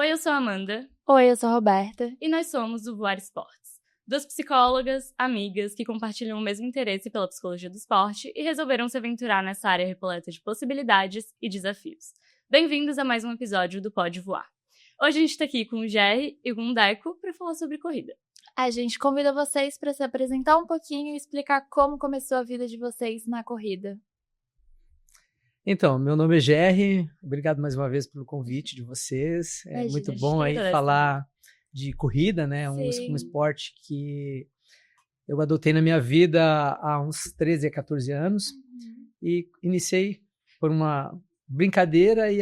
Oi, eu sou a Amanda. Oi, eu sou a Roberta. E nós somos o Voar Esportes. Duas psicólogas, amigas, que compartilham o mesmo interesse pela psicologia do esporte e resolveram se aventurar nessa área repleta de possibilidades e desafios. Bem-vindos a mais um episódio do Pode Voar. Hoje a gente tá aqui com o Jerry e com o Deco para falar sobre corrida. A gente convida vocês para se apresentar um pouquinho e explicar como começou a vida de vocês na corrida. Então, meu nome é Jerry, obrigado mais uma vez pelo convite de vocês. É muito bom aí falar de corrida, né? Um esporte que eu adotei na minha vida há uns 13 a 14 anos e iniciei por uma brincadeira e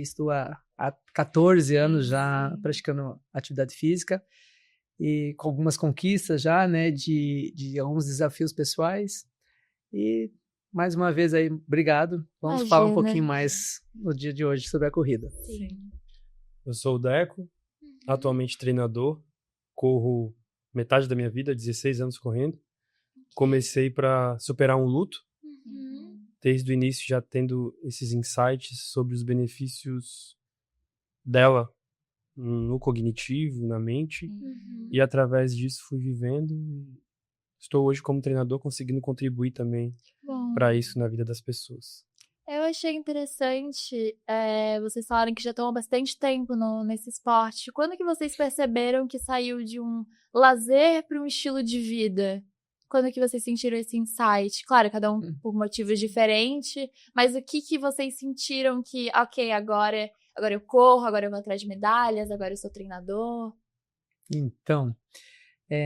estou há 14 anos já praticando atividade física e com algumas conquistas já, né? De alguns desafios pessoais e mais uma vez aí, obrigado. Vamos falar um pouquinho mais no dia de hoje sobre a corrida. Sim. Eu sou o Deco, atualmente treinador, corro metade da minha vida, 16 anos correndo. Comecei para superar um luto, desde o início já tendo esses insights sobre os benefícios dela no cognitivo, na mente, e através disso fui vivendo e estou hoje como treinador conseguindo contribuir também para isso na vida das pessoas. Eu achei interessante vocês falarem que já estão há bastante tempo nesse esporte. Quando que vocês perceberam que saiu de um lazer para um estilo de vida? Quando que vocês sentiram esse insight? Claro, cada um por motivos diferentes, mas o que vocês sentiram que, ok, agora eu corro, agora eu vou atrás de medalhas, agora eu sou treinador? Então,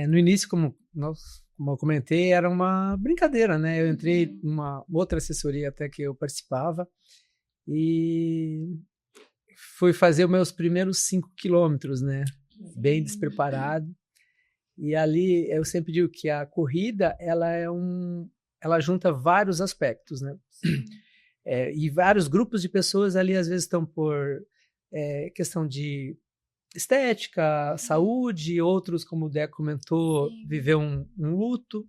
no início, como eu comentei, era uma brincadeira, né? Eu entrei numa outra assessoria até que eu participava e fui fazer os meus primeiros 5 quilômetros, né? Bem despreparado. E ali eu sempre digo que a corrida, ela junta vários aspectos, né? E vários grupos de pessoas ali às vezes estão por questão de estética, saúde, outros, como o Deco comentou, viver um luto,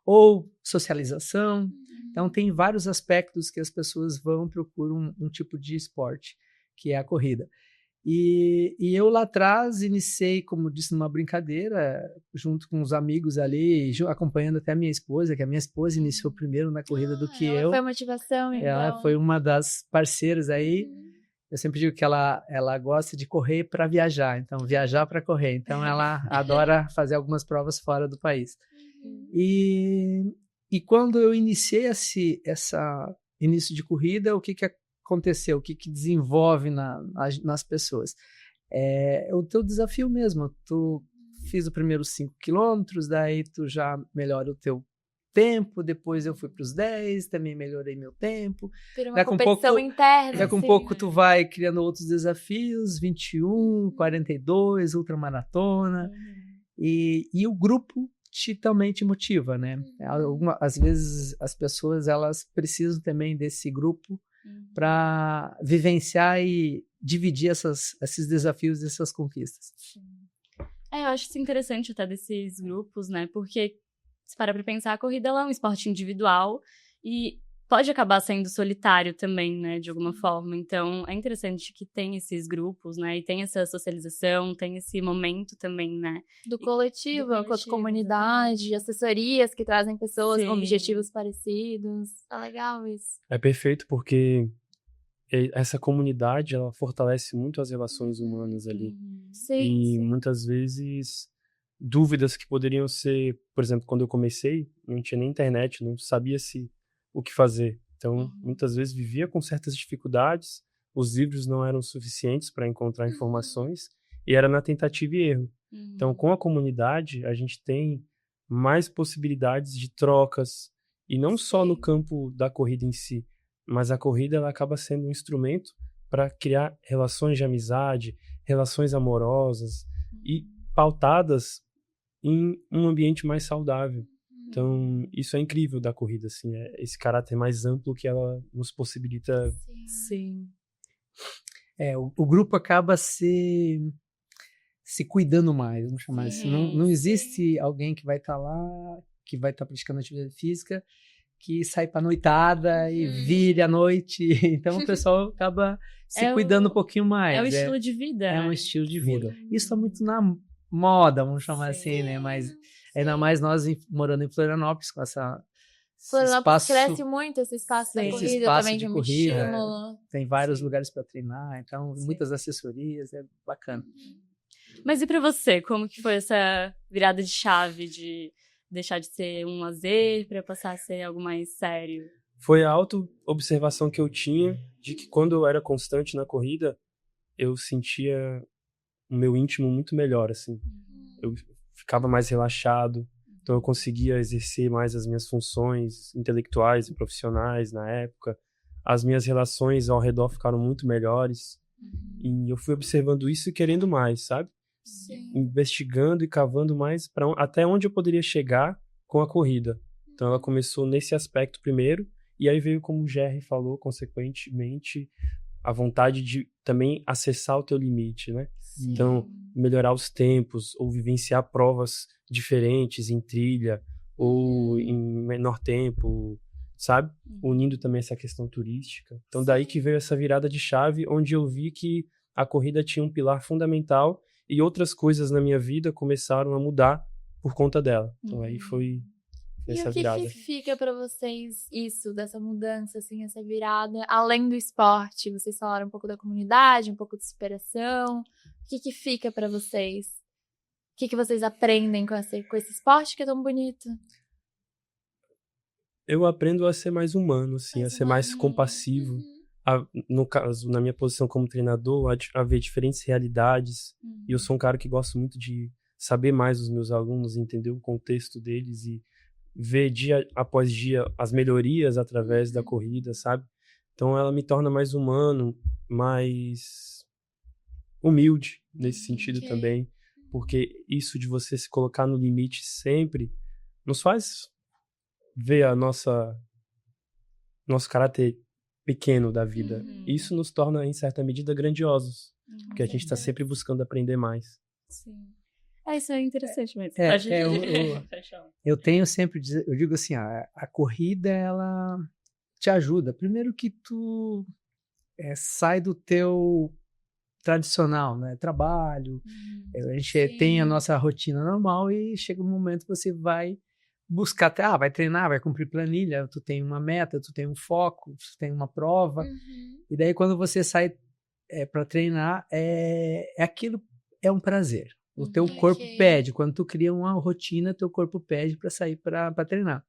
ou socialização. Então, tem vários aspectos que as pessoas procuram um tipo de esporte, que é a corrida. E eu lá atrás iniciei, como disse, numa brincadeira, junto com os amigos ali, acompanhando até a minha esposa, que a minha esposa iniciou primeiro na corrida do que eu. Foi a motivação, então. Ela foi uma das parceiras aí. Eu sempre digo que ela gosta de correr para viajar, então viajar para correr. Então ela adora fazer algumas provas fora do país. E quando eu iniciei esse início de corrida, o que aconteceu? O que desenvolve nas pessoas? É o teu desafio mesmo. Tu fiz os primeiros 5 quilômetros, daí tu já melhora o teu tempo, depois eu fui para os 10, também melhorei meu tempo. Por uma competição interna. Daqui a pouco tu vai criando outros desafios, 21, 42, ultramaratona, e o grupo também te motiva, né? Às vezes as pessoas elas precisam também desse grupo para vivenciar e dividir esses desafios, essas conquistas. Eu acho isso interessante até desses grupos, né? Porque se parar pra pensar, a corrida ela é um esporte individual e pode acabar sendo solitário também, né, de alguma forma. Então, é interessante que tem esses grupos, né, e tem essa socialização, tem esse momento também, né. Do coletivo, com a comunidade, assessorias que trazem pessoas com objetivos parecidos. Tá legal isso. É perfeito porque essa comunidade, ela fortalece muito as relações humanas ali. E muitas vezes dúvidas que poderiam ser, por exemplo, quando eu comecei, não tinha nem internet, não sabia o que fazer. Então, muitas vezes vivia com certas dificuldades, os livros não eram suficientes para encontrar informações, e era na tentativa e erro. Então, com a comunidade, a gente tem mais possibilidades de trocas, e não só no campo da corrida em si, mas a corrida ela acaba sendo um instrumento para criar relações de amizade, relações amorosas, e pautadas em um ambiente mais saudável. Então, isso é incrível da corrida, assim, esse caráter mais amplo que ela nos possibilita. Sim. O grupo acaba se cuidando mais, vamos chamar assim. Não existe alguém que vai estar lá, que vai estar praticando atividade física, que sai pra noitada e vire à noite. Então o pessoal acaba se cuidando um pouquinho mais. É o estilo de vida. É um estilo de vida. Isso tá muito na moda, vamos chamar assim, né? Mas ainda mais nós morando em Florianópolis, com essa Florianópolis cresce muito esse espaço da corrida espaço também, de de um corrida, estímulo. Tem vários lugares para treinar, então muitas assessorias, é bacana. Mas e pra você, como que foi essa virada de chave de deixar de ser um lazer para passar a ser algo mais sério? Foi a auto-observação que eu tinha de que quando eu era constante na corrida, eu sentia o meu íntimo muito melhor, assim. Eu ficava mais relaxado, então eu conseguia exercer mais as minhas funções intelectuais e profissionais na época. As minhas relações ao redor ficaram muito melhores. E eu fui observando isso e querendo mais, sabe? Sim. Investigando e cavando mais até onde eu poderia chegar com a corrida. Então ela começou nesse aspecto primeiro, e aí veio, como o Jerry falou, consequentemente, a vontade de também acessar o teu limite, né? Sim. Então, melhorar os tempos, ou vivenciar provas diferentes em trilha, ou em menor tempo, sabe? Unindo também essa questão turística. Então, daí que veio essa virada de chave, onde eu vi que a corrida tinha um pilar fundamental e outras coisas na minha vida começaram a mudar por conta dela. Então, aí foi essa virada. E o que fica pra vocês isso, dessa mudança, assim, essa virada, além do esporte? Vocês falaram um pouco da comunidade, um pouco de superação. O que fica pra vocês? O que vocês aprendem com esse esporte que é tão bonito? Eu aprendo a ser mais humano, assim, a ser mais compassivo. No caso, na minha posição como treinador, a ver diferentes realidades. E eu sou um cara que gosto muito de saber mais dos meus alunos, entender o contexto deles e ver dia após dia as melhorias através da corrida, sabe? Então ela me torna mais humano, mais humilde nesse sentido também, porque isso de você se colocar no limite sempre nos faz ver nosso caráter pequeno da vida. Isso nos torna, em certa medida, grandiosos, porque a gente está sempre buscando aprender mais. Sim. Isso é interessante mesmo. Eu tenho sempre, eu digo assim, a corrida, ela te ajuda. Primeiro que tu sai do teu tradicional, né? Trabalho, a gente tem a nossa rotina normal e chega um momento que você vai buscar, vai treinar, vai cumprir planilha, tu tem uma meta, tu tem um foco, tu tem uma prova, e daí quando você sai para treinar, aquilo é um prazer. O teu corpo pede, quando tu cria uma rotina, teu corpo pede para sair para treinar.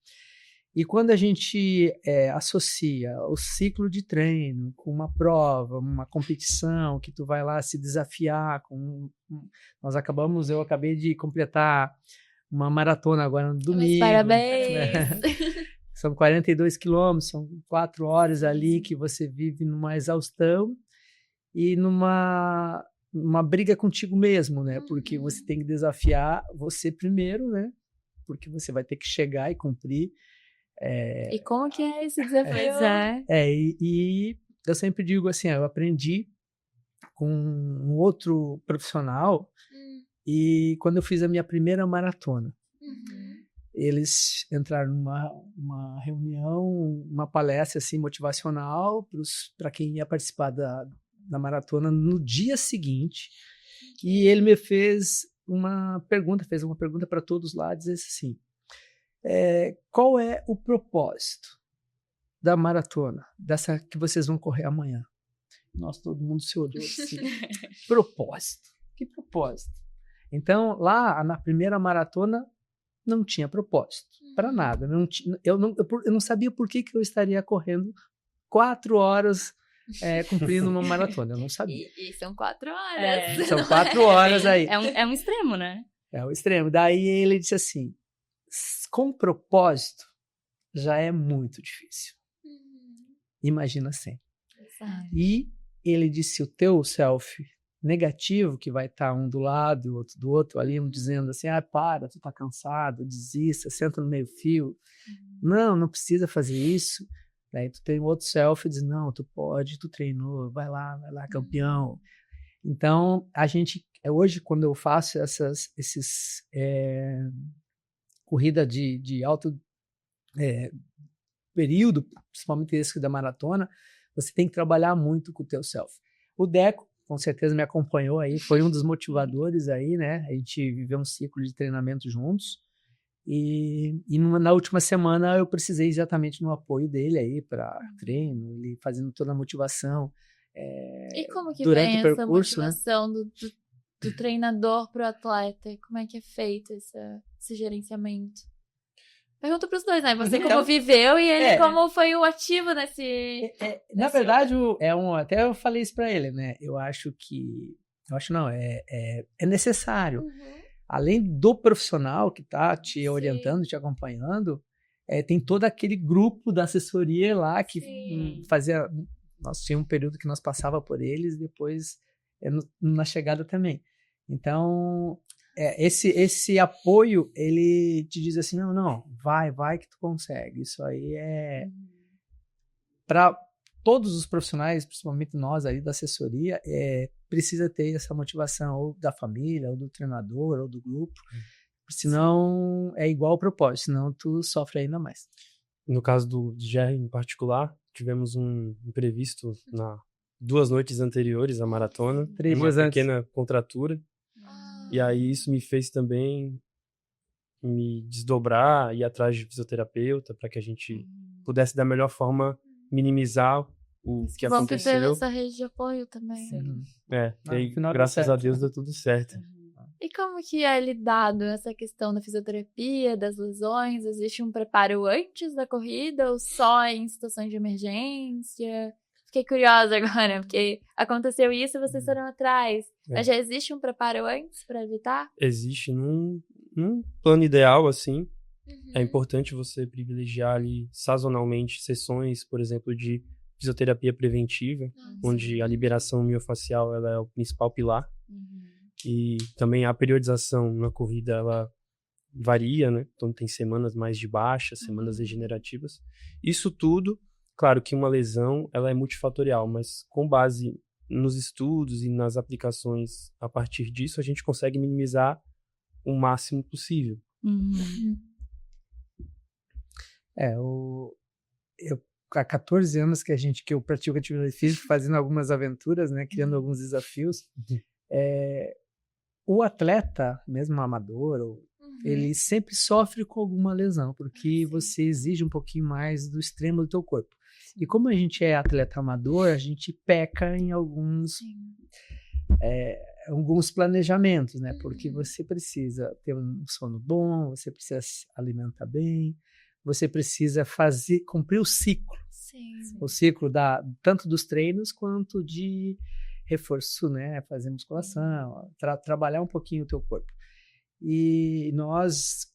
E quando a gente associa o ciclo de treino com uma prova, uma competição, que tu vai lá se desafiar, eu acabei de completar uma maratona agora no domingo. Parabéns! São 42 quilômetros, são 4 horas ali que você vive numa exaustão e numa briga contigo mesmo, né? Porque você tem que desafiar você primeiro, né? Porque você vai ter que chegar e cumprir. E como que é esse desafio? E eu sempre digo assim, eu aprendi com um outro profissional e quando eu fiz a minha primeira maratona, eles entraram numa reunião, uma palestra assim motivacional para quem ia participar da maratona no dia seguinte, e ele me fez uma pergunta para todos lá, dizendo assim, qual é o propósito da maratona, dessa que vocês vão correr amanhã? Nossa, todo mundo se olhou assim, propósito, que propósito? Então, lá na primeira maratona, não tinha propósito, para nada, eu não sabia por que eu estaria correndo 4 horas cumprindo uma maratona, eu não sabia. E são 4 horas. São 4 horas aí. É um extremo, né? É o extremo. Daí ele disse assim, com propósito já é muito difícil. Imagina sem. E ele disse, o teu self negativo, que vai estar um do lado e o outro do outro, ali um dizendo assim, para, tu tá cansado, desista, senta no meio fio. Não precisa fazer isso. Daí tu tem outro self e diz, não, tu pode, tu treinou, vai lá, campeão. Então, a gente, hoje, quando eu faço corrida de alto período, principalmente esse da maratona, você tem que trabalhar muito com o teu self. O Deco, com certeza, me acompanhou aí, foi um dos motivadores aí, né? A gente viveu um ciclo de treinamento juntos. E na última semana eu precisei exatamente no apoio dele aí para treino, ele fazendo toda a motivação. E como que durante vem o percurso, essa motivação, né? do treinador pro atleta? Como é que é feito esse gerenciamento? Pergunta pros dois, né? Você como viveu e ele como foi o ativo nesse... Na verdade, até eu falei isso para ele, né? Eu acho não, é necessário. Uhum. Além do profissional que está te orientando, te acompanhando, tem todo aquele grupo da assessoria lá que fazia... Nós tínhamos um período que nós passava por eles, depois na chegada também. Então, esse apoio, ele te diz assim, não, vai que tu consegue. Isso aí para todos os profissionais, principalmente nós aí da assessoria, precisa ter essa motivação ou da família, ou do treinador, ou do grupo, senão é igual ao propósito, senão tu sofre ainda mais. No caso do Jerry em particular, tivemos um imprevisto 2 noites anteriores à maratona, uma pequena contratura, e aí isso me fez também me desdobrar, ir atrás de fisioterapeuta, para que a gente pudesse da melhor forma minimizar o que aconteceu. Vamos ter essa rede de apoio também. E aí, graças a Deus, deu tudo certo. E como que é lidado essa questão da fisioterapia, das lesões? Existe um preparo antes da corrida ou só em situações de emergência? Fiquei curiosa agora, porque aconteceu isso e vocês foram atrás. Mas já existe um preparo antes para evitar? Existe num plano ideal, assim. É importante você privilegiar ali sazonalmente sessões, por exemplo, de fisioterapia preventiva, onde a liberação miofacial ela é o principal pilar. E também a periodização na corrida ela varia, né? Então tem semanas mais de baixa, semanas regenerativas. Isso tudo, claro que uma lesão ela é multifatorial, mas com base nos estudos e nas aplicações a partir disso, a gente consegue minimizar o máximo possível. Há 14 anos que eu pratico atividade física, fazendo algumas aventuras, né? Criando alguns desafios. O atleta, mesmo amador, ele sempre sofre com alguma lesão, porque você exige um pouquinho mais do extremo do teu corpo. E como a gente é atleta amador, a gente peca em alguns planejamentos, né? Porque você precisa ter um sono bom, você precisa se alimentar bem, você precisa cumprir o ciclo. O ciclo tanto dos treinos quanto de reforço, né? Fazer musculação, trabalhar um pouquinho o teu corpo. E nós,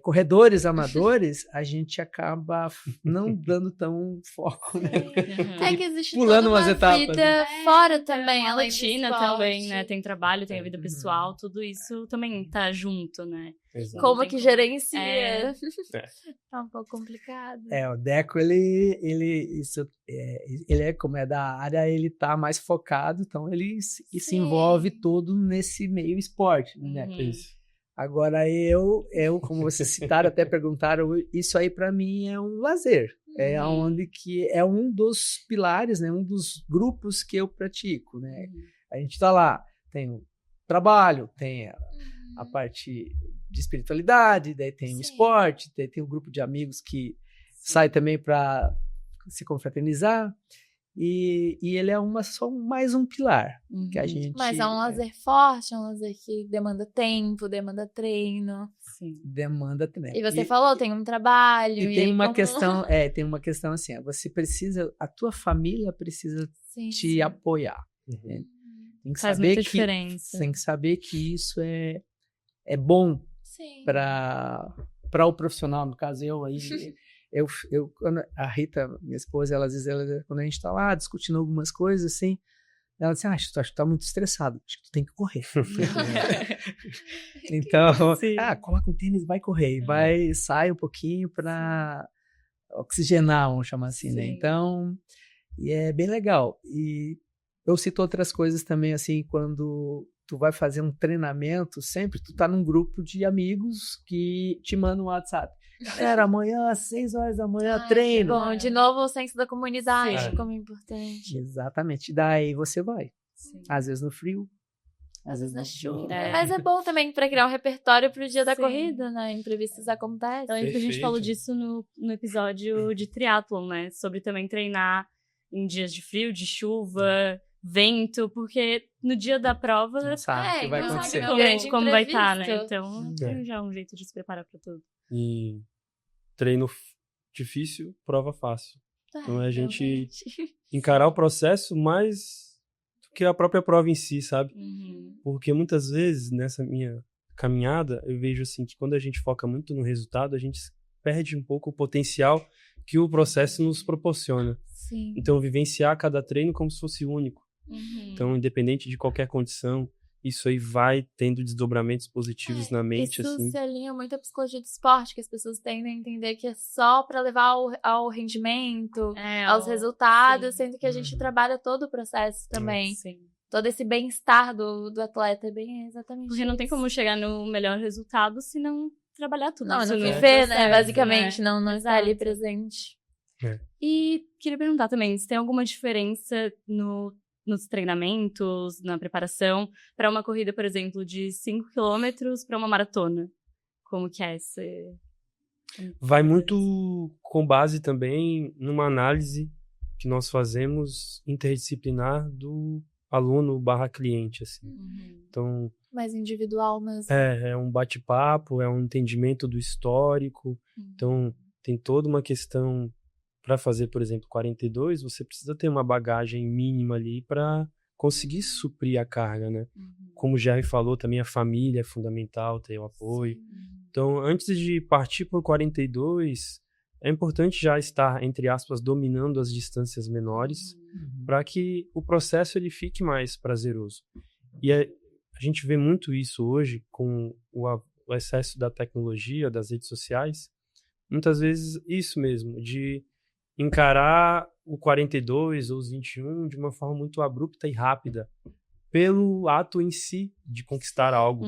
corredores amadores, a gente acaba não dando tão foco, né? Que existe pulando toda umas etapas, vida fora também, a rotina também, né? Tem trabalho, tem a vida pessoal, tudo isso também tá junto, né? Exato. Como que gerencia? Tá um pouco complicado. O Deco, ele como é da área, ele tá mais focado, então ele se envolve todo nesse meio esporte, né? Agora eu, como vocês citaram, até perguntaram, isso aí para mim é um lazer. Onde que é um dos pilares, né? Um dos grupos que eu pratico, né? A gente tá lá, tem o trabalho, tem a parte de espiritualidade, daí tem o esporte, daí tem um grupo de amigos que sai também para se confraternizar. E ele é só mais um pilar que a gente... Mas é um lazer forte, é um lazer que demanda tempo, demanda treino. Demanda também. E você falou, tem um trabalho. E tem uma questão, tem uma questão assim, a tua família precisa te apoiar. Tem que Faz saber muita diferença. Tem que saber que isso é bom para o profissional, no caso quando a Rita, minha esposa, quando a gente tá lá discutindo algumas coisas assim, ela disse, acho que tu tá muito estressado, acho que tu tem que correr. Então, coloca um tênis, vai correr, sai um pouquinho para oxigenar, vamos chamar assim, né? Então, e é bem legal. E eu cito outras coisas também, assim, quando tu vai fazer um treinamento, sempre tu tá num grupo de amigos que te mandam um WhatsApp. Galera, amanhã, às 6 horas da manhã, treino. Bom, de novo o senso da comunidade, Sim. como é importante. Exatamente. Daí você vai. Sim. Às vezes no frio, às vezes na chuva. Mas é bom também pra criar um repertório pro dia da Sim. corrida, né? Imprevistos acontecem. Eu lembro que a gente falou Perfeito. disso no episódio de triatlon, né? Sobre também treinar em dias de frio, de chuva, vento, porque no dia da prova Não sabe o que vai não sabe acontecer. não. grande como vai estar, né? imprevisto. Então, tem já um jeito de se preparar pra tudo. E treino difícil, prova fácil. Então é a gente realmente. encarar o processo mais do que a própria prova em si, sabe? Uhum. Porque muitas vezes, nessa minha caminhada, eu vejo assim que quando a gente foca muito no resultado, a gente perde um pouco o potencial que o processo nos proporciona. Sim. Então, vivenciar cada treino como se fosse único. Uhum. Então, independente de qualquer condição, isso aí vai tendo desdobramentos positivos na mente, Isso assim. se alinha muito à psicologia do esporte, que as pessoas tendem a entender que é só pra levar ao rendimento, aos resultados, sim. sendo que a gente trabalha todo o processo também. Sim. Todo esse bem-estar do atleta é bem exatamente Porque não tem isso. como chegar no melhor resultado se não trabalhar tudo. Não, isso não no viver, né? processo, Basicamente, né? não estar ali Exato. presente. E queria perguntar também, se tem alguma diferença nos treinamentos, na preparação, para uma corrida, por exemplo, de 5 quilômetros para uma maratona? Como que é esse... Vai muito com base também numa análise que nós fazemos interdisciplinar do aluno/cliente, assim. Então, Mais individual mesmo. é um bate-papo, é um entendimento do histórico. Então, tem toda uma questão para fazer, por exemplo, 42, você precisa ter uma bagagem mínima ali para conseguir suprir a carga, né? Como o Jerry falou, também a família é fundamental, ter o apoio. Então, antes de partir por 42, é importante já estar, entre aspas, dominando as distâncias menores para que o processo ele fique mais prazeroso. E a gente vê muito isso hoje com o excesso da tecnologia, das redes sociais. Muitas vezes isso mesmo, de encarar o 42 ou os 21 de uma forma muito abrupta e rápida, pelo ato em si de conquistar algo.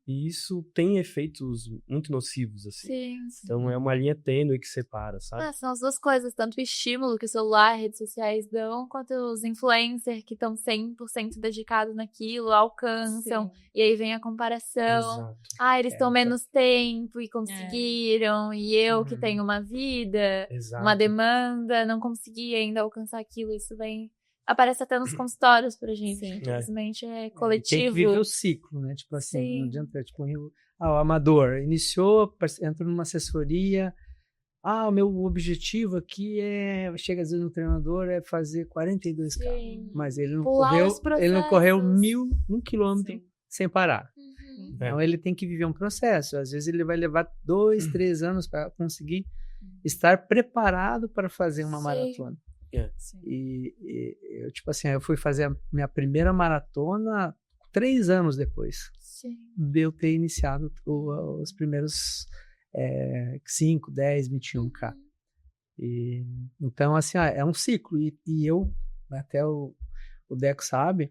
E isso tem efeitos muito nocivos, assim. Sim. Então é uma linha tênue que separa, sabe? São as duas coisas, tanto o estímulo que o celular e redes sociais dão, quanto os influencers que estão 100% dedicados naquilo, alcançam, e aí vem a comparação. Exato. Eles estão menos tempo e conseguiram, e eu que tenho uma vida, Exato. uma demanda, não consegui ainda alcançar aquilo, isso vem... Aparece até nos consultórios pra gente, infelizmente é coletivo. Tem que viver o ciclo, né? Tipo assim, Sim. não adianta, tipo, o amador iniciou, entrou numa assessoria, o meu objetivo aqui chega às vezes no treinador, é fazer 42K. Sim. Mas ele não Pular os correu processos. 1 quilômetro sem parar. Então ele tem que viver um processo. Às vezes ele vai levar 2, 3 anos para conseguir estar preparado para fazer uma maratona. E eu, tipo assim, eu fui fazer a minha primeira maratona 3 anos depois de eu ter iniciado os primeiros 5, 10, 21K. E, então, assim, é um ciclo. E eu, até o Deco sabe,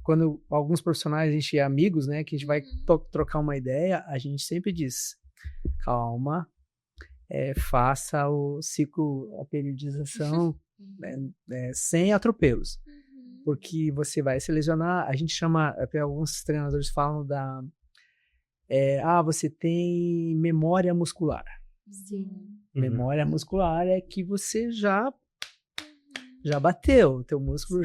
quando alguns profissionais, a gente é amigos, né, que a gente vai trocar uma ideia, a gente sempre diz, calma, faça o ciclo, a periodização sem atropelos, porque você vai se lesionar. A gente chama, até alguns treinadores falam você tem memória muscular. Memória muscular é que você já bateu, teu músculo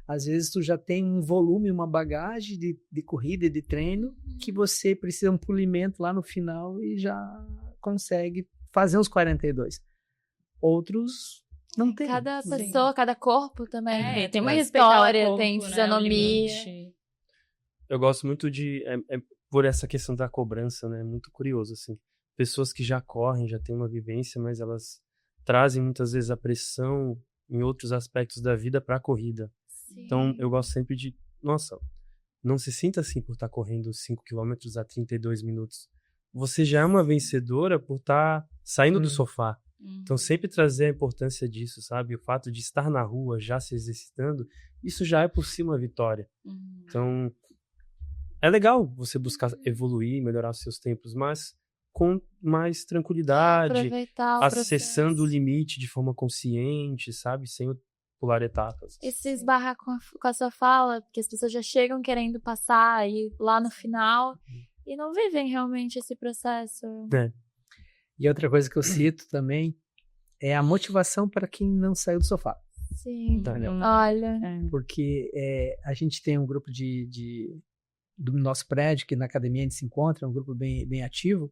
às vezes tu já tem um volume, uma bagagem de corrida e de treino que você precisa um polimento lá no final e já consegue fazer uns 42. Outros não tem. Cada pessoa, cada corpo também. Tem uma história, corpo, tem fisionomia. Eu gosto muito por essa questão da cobrança, né? Muito curioso, assim. Pessoas que já correm, já têm uma vivência, mas elas trazem muitas vezes a pressão em outros aspectos da vida para a corrida. Então, eu gosto sempre de... Nossa, não se sinta assim por estar correndo 5 km a 32 minutos. Você já é uma vencedora por estar saindo do sofá. Então, sempre trazer a importância disso, sabe? O fato de estar na rua, já se exercitando, isso já é por si uma vitória. Então, é legal você buscar evoluir, melhorar os seus tempos, mas com mais tranquilidade, Aproveitar o acessando processo. o limite de forma consciente, sabe? Sem pular etapas. E se esbarrar com a sua fala, porque as pessoas já chegam querendo passar e lá no final e não vivem realmente esse processo. E outra coisa que eu cito também é a motivação para quem não saiu do sofá. Sim, Entendeu? olha. Porque a gente tem um grupo do nosso prédio, que na academia a gente se encontra, um grupo bem ativo,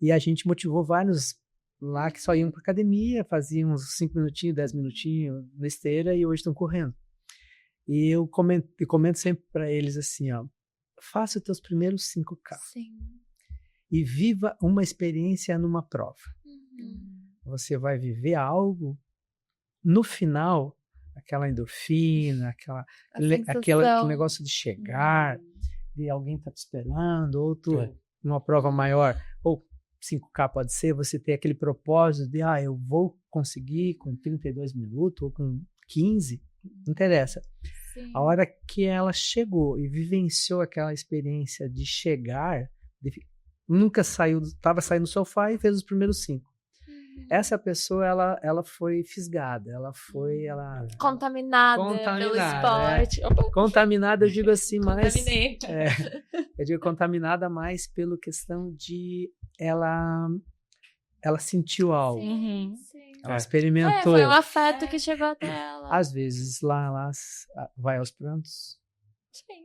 e a gente motivou vários lá que só iam para academia, faziam uns 5 minutinhos, 10 minutinhos na esteira e hoje estão correndo. E eu comento sempre para eles assim, ó, faça os teus primeiros 5K. Sim. E viva uma experiência numa prova. Você vai viver algo, no final, aquela endorfina, aquele negócio de chegar, de alguém tá te esperando, ou tu, numa prova maior, ou 5K pode ser, você ter aquele propósito de, eu vou conseguir com 32 minutos, ou com 15, não interessa. Sim. A hora que ela chegou e vivenciou aquela experiência de chegar, nunca estava saindo do sofá e fez os primeiros 5. Essa pessoa, ela foi fisgada, ela foi... Contaminada pelo esporte. Contaminada, eu digo assim, mais... eu digo contaminada mais pela questão de ela sentiu algo. Sim. Ela experimentou. Foi um afeto que chegou até ela. Às vezes, lá vai aos prantos,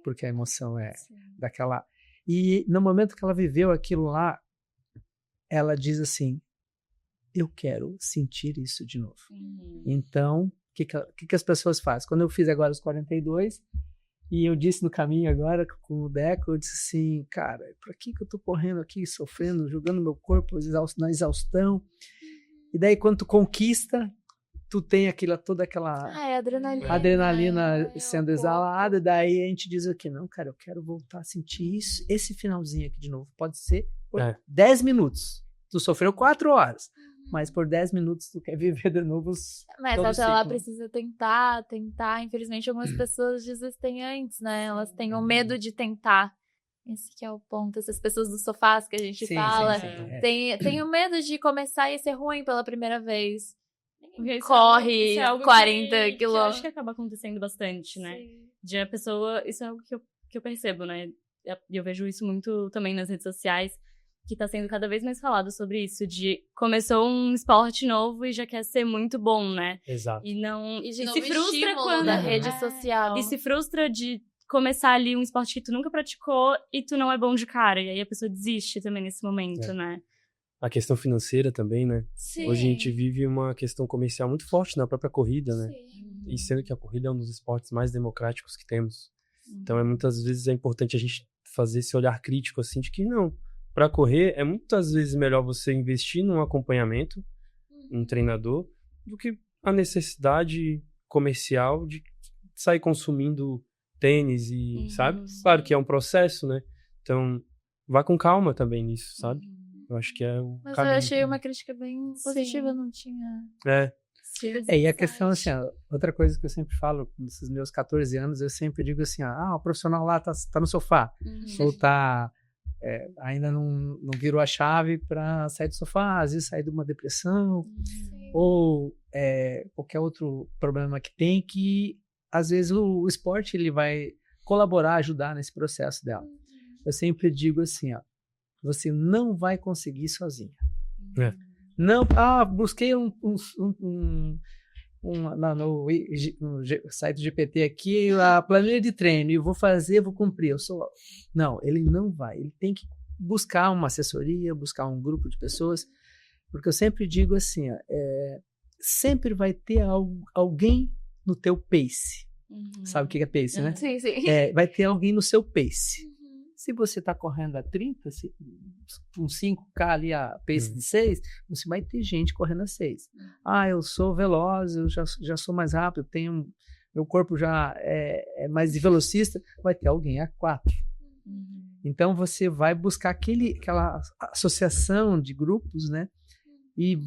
porque a emoção é daquela... E no momento que ela viveu aquilo lá, ela diz assim, eu quero sentir isso de novo. Então, o que as pessoas fazem? Quando eu fiz agora os 42, e eu disse no caminho agora com o Deco, eu disse assim, cara, por que eu tô correndo aqui, sofrendo, jogando meu corpo na exaustão? E daí, quando tu conquista, tu tem toda aquela adrenalina sendo exalada, e daí a gente diz aqui, não, cara, eu quero voltar a sentir isso, esse finalzinho aqui de novo. Pode ser por 10 minutos. Tu sofreu 4 horas. Mas por 10 minutos tu quer viver de novo. Mas até lá precisa tentar. Infelizmente, algumas pessoas desistem antes, né? Elas têm o medo de tentar. Esse que é o ponto. Essas pessoas do sofá que a gente fala. Tem o medo de começar e ser ruim pela primeira vez. Corre 40 quilômetros. Eu acho que acaba acontecendo bastante, né? De a pessoa... Isso é algo que eu percebo, né? E eu vejo isso muito também nas redes sociais, que tá sendo cada vez mais falado sobre isso, de começou um esporte novo e já quer ser muito bom, né? Exato. E se frustra quando... da rede social. E se frustra de começar ali um esporte que tu nunca praticou e tu não é bom de cara. E aí a pessoa desiste também nesse momento, né? A questão financeira também, né? Sim. Hoje a gente vive uma questão comercial muito forte na própria corrida, né? E sendo que a corrida é um dos esportes mais democráticos que temos. Então, muitas vezes é importante a gente fazer esse olhar crítico, assim, de que não... Para correr, é muitas vezes melhor você investir num acompanhamento, um treinador, do que a necessidade comercial de sair consumindo tênis e, sabe? Claro que é um processo, né? Então, vá com calma também nisso, sabe? Eu acho que é o Mas caminho. eu achei uma crítica bem positiva, não tinha... E a questão, assim, outra coisa que eu sempre falo, nesses meus 14 anos, eu sempre digo assim, o profissional lá tá no sofá, ou tá... ainda não virou a chave para sair do sofá, às vezes sair de uma depressão, ou qualquer outro problema que tem, que às vezes o esporte ele vai colaborar, ajudar nesse processo dela. Eu sempre digo assim, você não vai conseguir sozinha. Não, busquei no site do GPT aqui a planilha de treino e vou cumprir. Não, ele não vai. Ele tem que buscar uma assessoria, buscar um grupo de pessoas, porque eu sempre digo assim, sempre vai ter alguém no teu pace. Sabe o que é pace, né? Sim. Vai ter alguém no seu pace. Se você está correndo a 30, com 5K ali a pace de 6, você vai ter gente correndo a 6. Eu sou veloz, eu já sou mais rápido, meu corpo já é mais de velocista, vai ter alguém a 4. Então você vai buscar aquela associação de grupos, né? E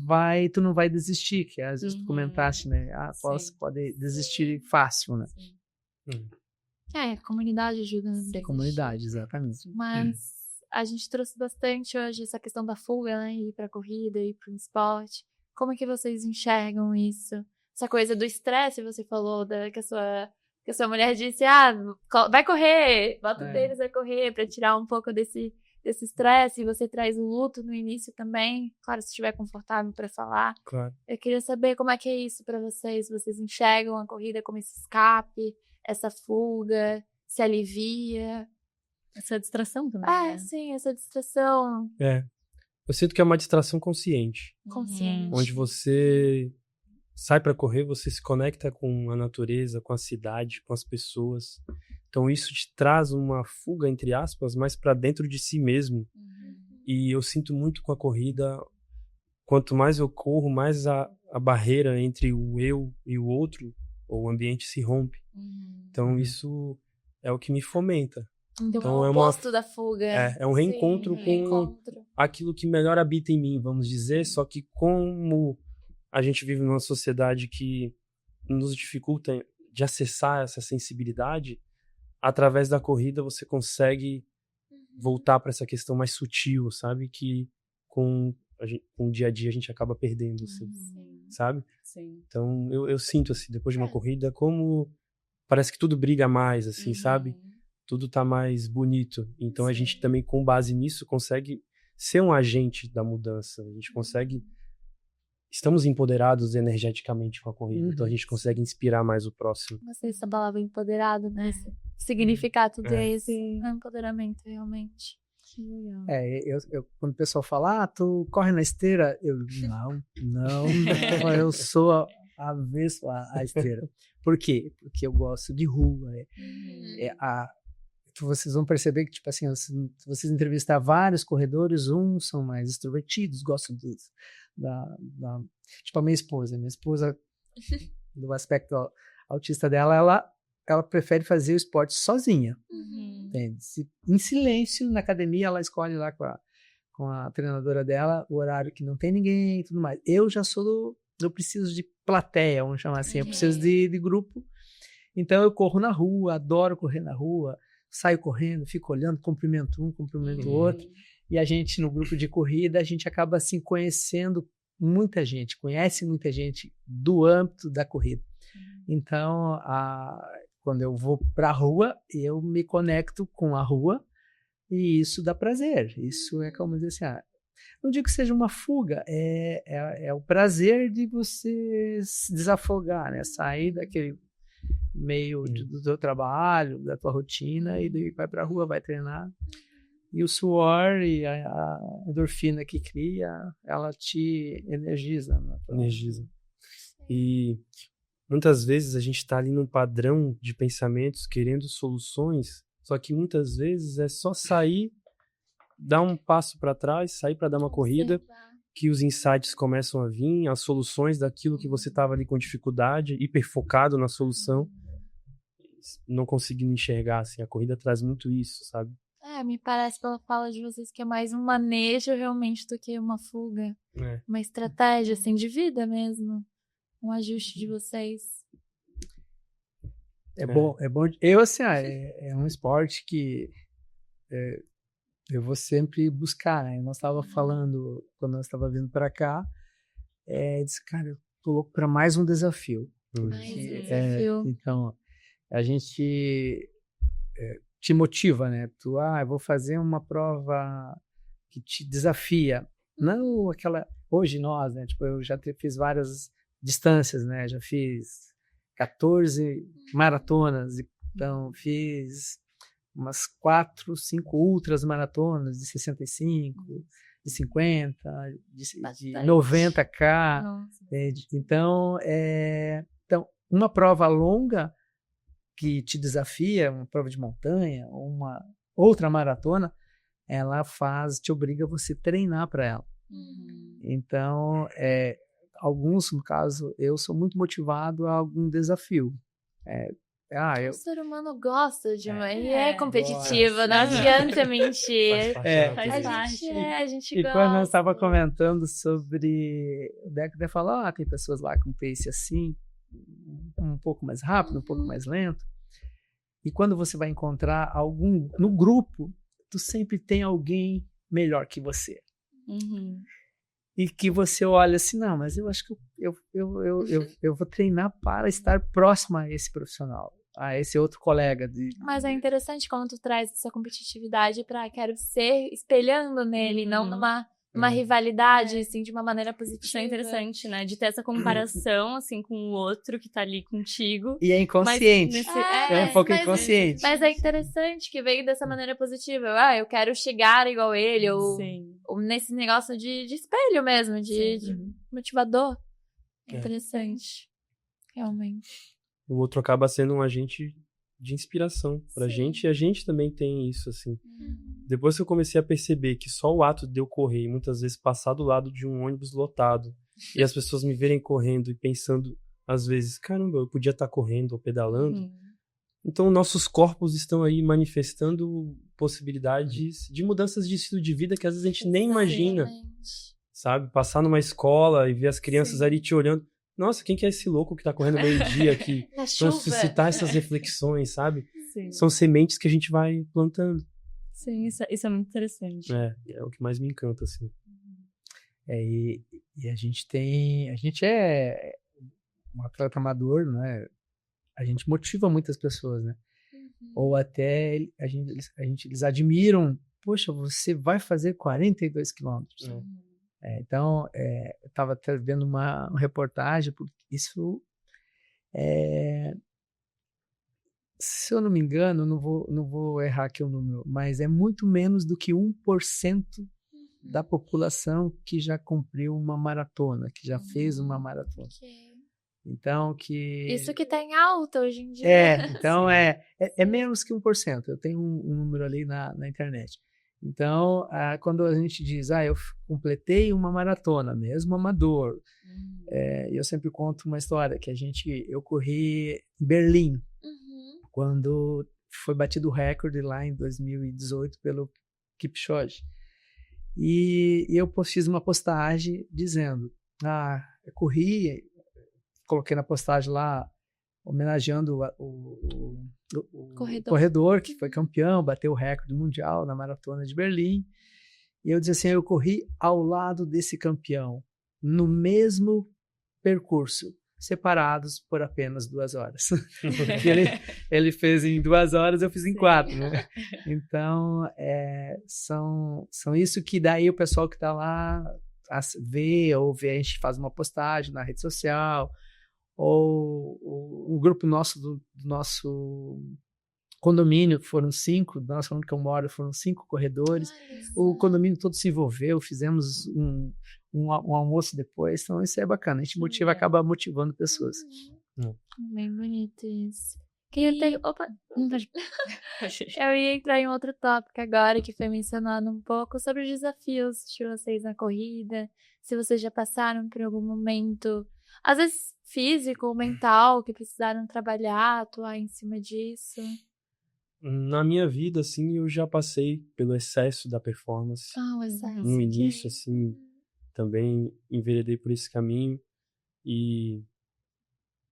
tu não vai desistir, que às vezes tu comentaste, né? Pode desistir fácil, né? A comunidade ajuda. Comunidade, exatamente. Mas a gente trouxe bastante hoje essa questão da fuga, né? Ir pra corrida, ir pro esporte. Como é que vocês enxergam isso? Essa coisa do estresse, você falou, que a sua mulher disse, vai correr, bota o tênis, vai correr, pra tirar um pouco desse estresse, e você traz o luto no início também, claro, se estiver confortável para falar. Claro. Eu queria saber como é que é isso para vocês. Vocês enxergam a corrida como esse escape, essa fuga, se alivia? Essa distração também. Sim, essa distração. Eu sinto que é uma distração consciente. Consciente. Onde você sai para correr, você se conecta com a natureza, com a cidade, com as pessoas. Então isso te traz uma fuga, entre aspas, mais para dentro de si mesmo. E eu sinto muito com a corrida, quanto mais eu corro, mais a barreira entre o eu e o outro, ou o ambiente, se rompe. Então isso é o que me fomenta. Então é o oposto da fuga. É um reencontro com aquilo que melhor habita em mim, vamos dizer. Só que como a gente vive numa sociedade que nos dificulta de acessar essa sensibilidade, através da corrida você consegue voltar para essa questão mais sutil, sabe? Que com o dia a dia a gente acaba perdendo, assim, sabe? Sim. Então eu sinto, assim, depois de uma corrida, como parece que tudo brilha mais, assim, sabe? Tudo tá mais bonito. Então a gente também, com base nisso, consegue ser um agente da mudança. A gente consegue... Estamos empoderados energeticamente com a corrida, então a gente consegue inspirar mais o próximo. Gostei dessa palavra empoderado, né? Significar tudo esse empoderamento, realmente. Que legal. Quando o pessoal fala, tu corre na esteira, não, eu sou avesso à esteira. Por quê? Porque eu gosto de rua. Vocês vão perceber que, tipo assim, se vocês entrevistar vários corredores, uns são mais extrovertidos, gostam tipo a minha esposa, do aspecto autista dela, ela prefere fazer o esporte sozinha, entende? Em silêncio, na academia, ela escolhe lá com a treinadora dela o horário que não tem ninguém e tudo mais. Eu já eu preciso de plateia, vamos chamar assim, eu preciso de grupo, então eu corro na rua, adoro correr na rua, saio correndo, fico olhando, cumprimento um, cumprimento o outro. E a gente, no grupo de corrida, a gente acaba assim conhecendo muita gente, conhece muita gente do âmbito da corrida. Então, quando eu vou para a rua, eu me conecto com a rua e isso dá prazer. Isso é como dizer assim, não digo que seja uma fuga, é o prazer de você se desafogar, né? Sair daquele meio do teu trabalho, da tua rotina, e daí vai pra rua, vai treinar, e o suor e a endorfina que cria, ela te energiza. E muitas vezes a gente tá ali num padrão de pensamentos, querendo soluções, só que muitas vezes é só sair, dar um passo para trás, sair para dar uma corrida, que os insights começam a vir, as soluções daquilo que você estava ali com dificuldade, hiperfocado na solução, não conseguindo enxergar, assim, a corrida traz muito isso, sabe? Me parece pela fala de vocês que é mais um manejo realmente do que uma fuga. Uma estratégia, assim, de vida mesmo. Um ajuste de vocês. É bom. Eu, assim, é um esporte que eu vou sempre buscar, né? Nós estava falando, quando nós estava vindo para cá, disse, cara, eu tô louco para mais um desafio. Então, a gente te motiva, né? Eu vou fazer uma prova que te desafia. Não aquela... Hoje nós, né? Tipo, eu já fiz várias distâncias, né? Já fiz 14 maratonas, então fiz umas 4, 5 ultras maratonas de 65, de 50, de 90K. Então, uma prova longa que te desafia, uma prova de montanha, uma outra maratona, ela te obriga você a treinar para ela. Então, alguns, no caso, eu sou muito motivado a algum desafio. O ser humano gosta de competitivo, não adianta mentir. A gente gosta. E quando eu estava comentando sobre... O Deco até falou, tem pessoas lá com pace assim, um pouco mais rápido, um pouco mais lento. E quando você vai encontrar algum no grupo, tu sempre tem alguém melhor que você. Uhum. E que você olha assim, não, mas eu acho que eu vou treinar para estar próximo a esse profissional, a esse outro colega. Mas é interessante como tu traz essa competitividade pra quero ser espelhando nele, não numa rivalidade, assim, de uma maneira positiva. Isso é interessante, né? De ter essa comparação, assim, com o outro que tá ali contigo. E é inconsciente. É um pouco inconsciente. Mas é interessante que veio dessa maneira positiva. Eu quero chegar igual ele, ou nesse negócio de espelho mesmo, de motivador. É interessante. Realmente. O outro acaba sendo um agente de inspiração pra gente, e a gente também tem isso, assim. Depois que eu comecei a perceber que só o ato de eu correr, e muitas vezes passar do lado de um ônibus lotado, e as pessoas me verem correndo e pensando, às vezes, caramba, eu podia estar correndo ou pedalando. Então, nossos corpos estão aí manifestando possibilidades de mudanças de estilo de vida que às vezes a gente nem imagina, sabe? Passar numa escola e ver as crianças ali te olhando. Nossa, quem que é esse louco que tá correndo meio-dia aqui? Então, suscitar essas reflexões, sabe? Sim. São sementes que a gente vai plantando. Sim, isso é muito interessante. É o que mais me encanta, assim. E a gente é um atleta amador, né? A gente motiva muitas pessoas, né? Ou até eles admiram, poxa, você vai fazer 42 quilômetros. Então, eu estava até vendo uma reportagem, porque isso se eu não me engano, não vou errar aqui o número, mas é muito menos do que 1% da população que já cumpriu uma maratona, que já fez uma maratona. Então, isso que tá em alta hoje em dia. Então é menos que 1%. Eu tenho um número ali na internet. Então, quando a gente diz, eu completei uma maratona, mesmo amador, eu sempre conto uma história que eu corri em Berlim, quando foi batido o recorde lá em 2018 pelo Kipchoge. E eu fiz uma postagem dizendo, eu corri, coloquei na postagem lá, homenageando o corredor que foi campeão, bateu o recorde mundial na maratona de Berlim. E eu disse assim, eu corri ao lado desse campeão, no mesmo percurso, separados por apenas 2 horas. ele fez em 2 horas, eu fiz em 4, né? Então, são isso que daí o pessoal que está lá vê, a gente faz uma postagem na rede social, ou o grupo nosso do nosso condomínio, foram 5, da nossa onde que eu moro, foram 5 corredores. O condomínio todo se envolveu, fizemos um almoço depois, então isso é bacana, a gente acaba motivando pessoas. Bem bonito isso. Eu ia entrar em outro tópico agora, que foi mencionando um pouco sobre os desafios de vocês na corrida, se vocês já passaram por algum momento, às vezes físico ou mental, que precisaram trabalhar, atuar em cima disso. Na minha vida, assim, eu já passei pelo excesso da performance. O excesso. No início, assim, também enveredei por esse caminho e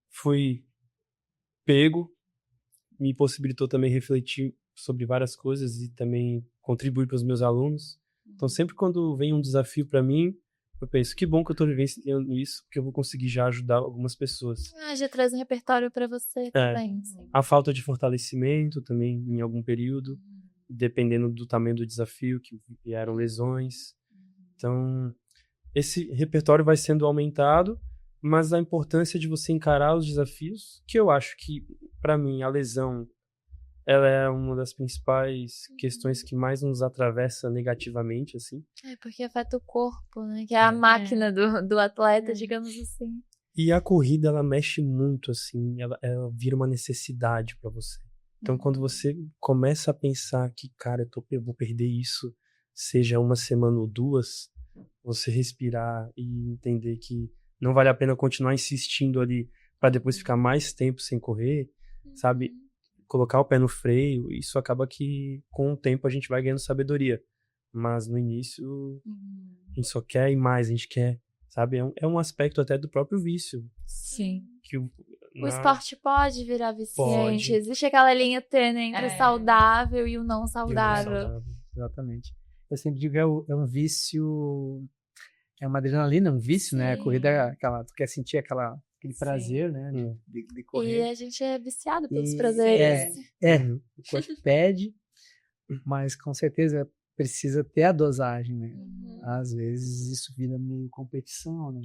fui pego, me possibilitou também refletir sobre várias coisas e também contribuir para os meus alunos. Então, sempre quando vem um desafio para mim, eu penso, que bom que eu estou vivenciando isso, porque eu vou conseguir já ajudar algumas pessoas. Já traz um repertório para você também. A falta de fortalecimento também, em algum período, dependendo do tamanho do desafio, que vieram lesões. Então, esse repertório vai sendo aumentado, mas a importância de você encarar os desafios, que eu acho que, para mim, a lesão, ela é uma das principais questões que mais nos atravessa negativamente, assim. Porque afeta o corpo, né? Que é a máquina do atleta, digamos assim. E a corrida, ela mexe muito, assim, ela vira uma necessidade para você. Então, quando você começa a pensar que, cara, eu vou perder isso, seja 1 semana ou 2, você respirar e entender que não vale a pena continuar insistindo ali para depois ficar mais tempo sem correr, sabe? Colocar o pé no freio, isso acaba que com o tempo a gente vai ganhando sabedoria. Mas no início a gente só quer ir mais, a gente quer, sabe? É um aspecto até do próprio vício. Sim. Que o esporte pode virar viciante. Existe aquela linha tênue entre o saudável e o não saudável. exatamente. Eu sempre digo que é um vício, é uma adrenalina, um vício, né? A corrida é aquela, tu quer sentir aquele prazer, né? De correr. E a gente é viciado pelos prazeres. O corpo pede, mas com certeza precisa ter a dosagem, né? Às vezes isso vira meio competição, né?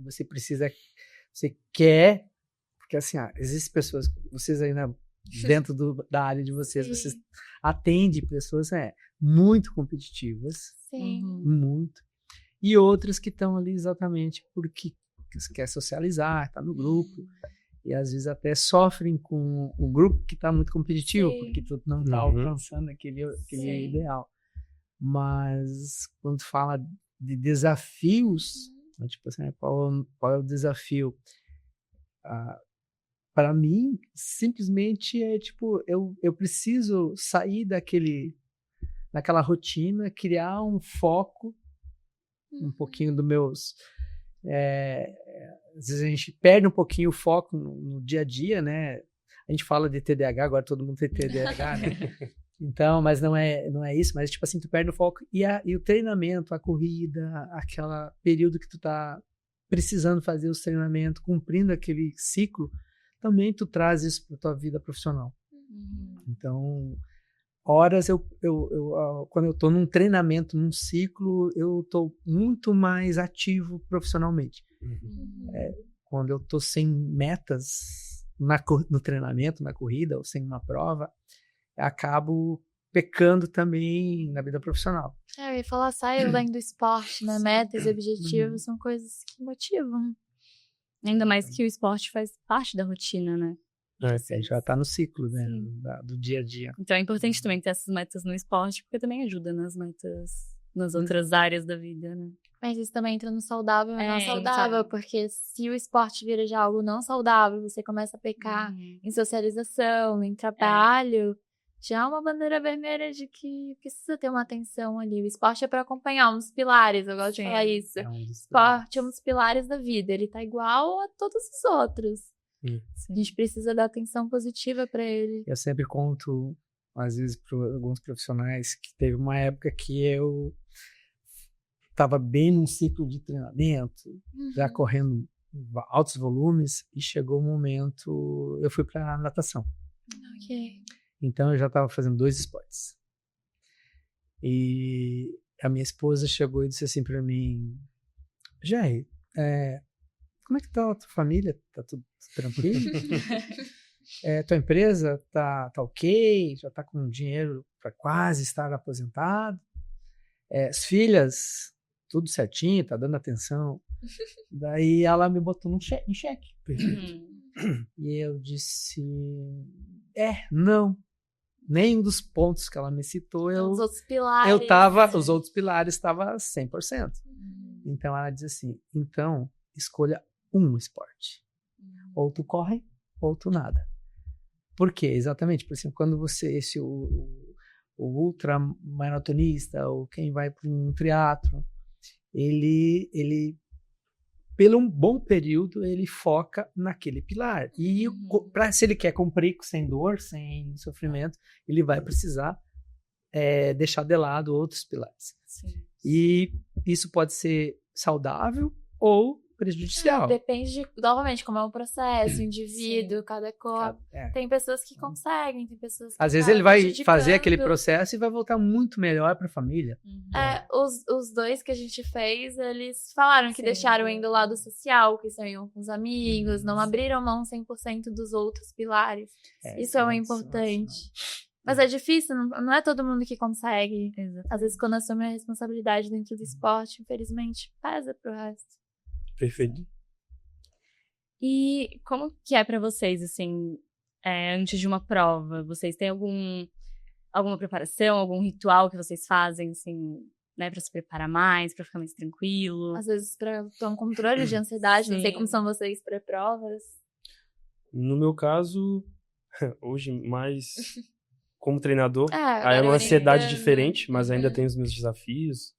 Você precisa, você quer, porque assim, existem pessoas, vocês aí dentro da área de vocês atendem pessoas muito competitivas, muito, e outras que estão ali exatamente porque quer socializar, tá no grupo, e às vezes até sofrem com o grupo que está muito competitivo, porque tu não está alcançando aquele ideal. Mas quando fala de desafios, tipo assim, qual é o desafio? Para mim, simplesmente é tipo, eu preciso sair daquela rotina, criar um foco, um pouquinho dos meus... às vezes a gente perde um pouquinho o foco no dia a dia, né? A gente fala de TDAH, agora todo mundo tem TDAH, né? Então, mas não é isso, mas tipo assim, tu perde o foco e o treinamento, a corrida, aquele período que tu tá precisando fazer os treinamentos, cumprindo aquele ciclo, também tu traz isso para tua vida profissional. Então, horas quando eu tô num treinamento, num ciclo, eu tô muito mais ativo profissionalmente. Quando eu tô sem metas no treinamento, na corrida, ou sem uma prova, acabo pecando também na vida profissional. Eu ia falar, sai além do esporte, né? Metas e objetivos são coisas que motivam. Ainda mais que o esporte faz parte da rotina, né? Já tá no ciclo, né? Do dia a dia. Então é importante também ter essas metas no esporte, porque também ajuda nas metas, nas outras áreas da vida, né? Mas isso também entra no saudável e não saudável, porque se o esporte vira de algo não saudável, você começa a pecar em socialização, em trabalho, já é uma bandeira vermelha de que precisa ter uma atenção ali. O esporte é para acompanhar uns pilares, eu gosto de falar isso. O esporte é um dos pilares da vida, ele tá igual a todos os outros. A gente precisa dar atenção positiva para ele. Eu sempre conto, às vezes, para alguns profissionais, que teve uma época que eu estava bem num ciclo de treinamento, já correndo altos volumes, e chegou um momento, eu fui para a natação. Então eu já estava fazendo 2 esportes. E a minha esposa chegou e disse assim para mim: Jair, como é que tá a tua família? Tá tudo tranquilo? Tua empresa tá ok? Já tá com dinheiro para quase estar aposentado? As filhas, tudo certinho, tá dando atenção? Daí ela me botou em xeque. E eu disse: não. Nenhum dos pontos que ela me citou, os outros pilares. Os outros pilares estavam 100%. Então ela diz assim: então escolha um esporte. Ou tu corre, ou tu nada. Por quê? Exatamente, por exemplo, quando você, o ultramaratonista, ou quem vai para um triatlo, ele pelo um bom período, ele foca naquele pilar. E se ele quer cumprir sem dor, sem sofrimento, ele vai precisar deixar de lado outros pilares. E isso pode ser saudável ou prejudicial. Depende novamente, como é um processo, indivíduo, cada corpo. Tem pessoas que conseguem, tem pessoas que às vezes ele vai fazer aquele processo e vai voltar muito melhor para a família. Os 2 que a gente fez, eles falaram que deixaram indo o lado social, que saíam com os amigos, não abriram mão 100% dos outros pilares. Isso é o importante. Mas é difícil, não é todo mundo que consegue. Às vezes, quando assume a responsabilidade dentro do esporte, infelizmente, pesa pro resto. Perfeito. E como que é pra vocês, assim, antes de uma prova? Vocês têm alguma preparação, algum ritual que vocês fazem, assim, né, pra se preparar mais, pra ficar mais tranquilo? Às vezes pra ter um controle de ansiedade, não sei como são vocês pré-provas. No meu caso, hoje mais como treinador, é uma ansiedade diferente, mas ainda tem os meus desafios.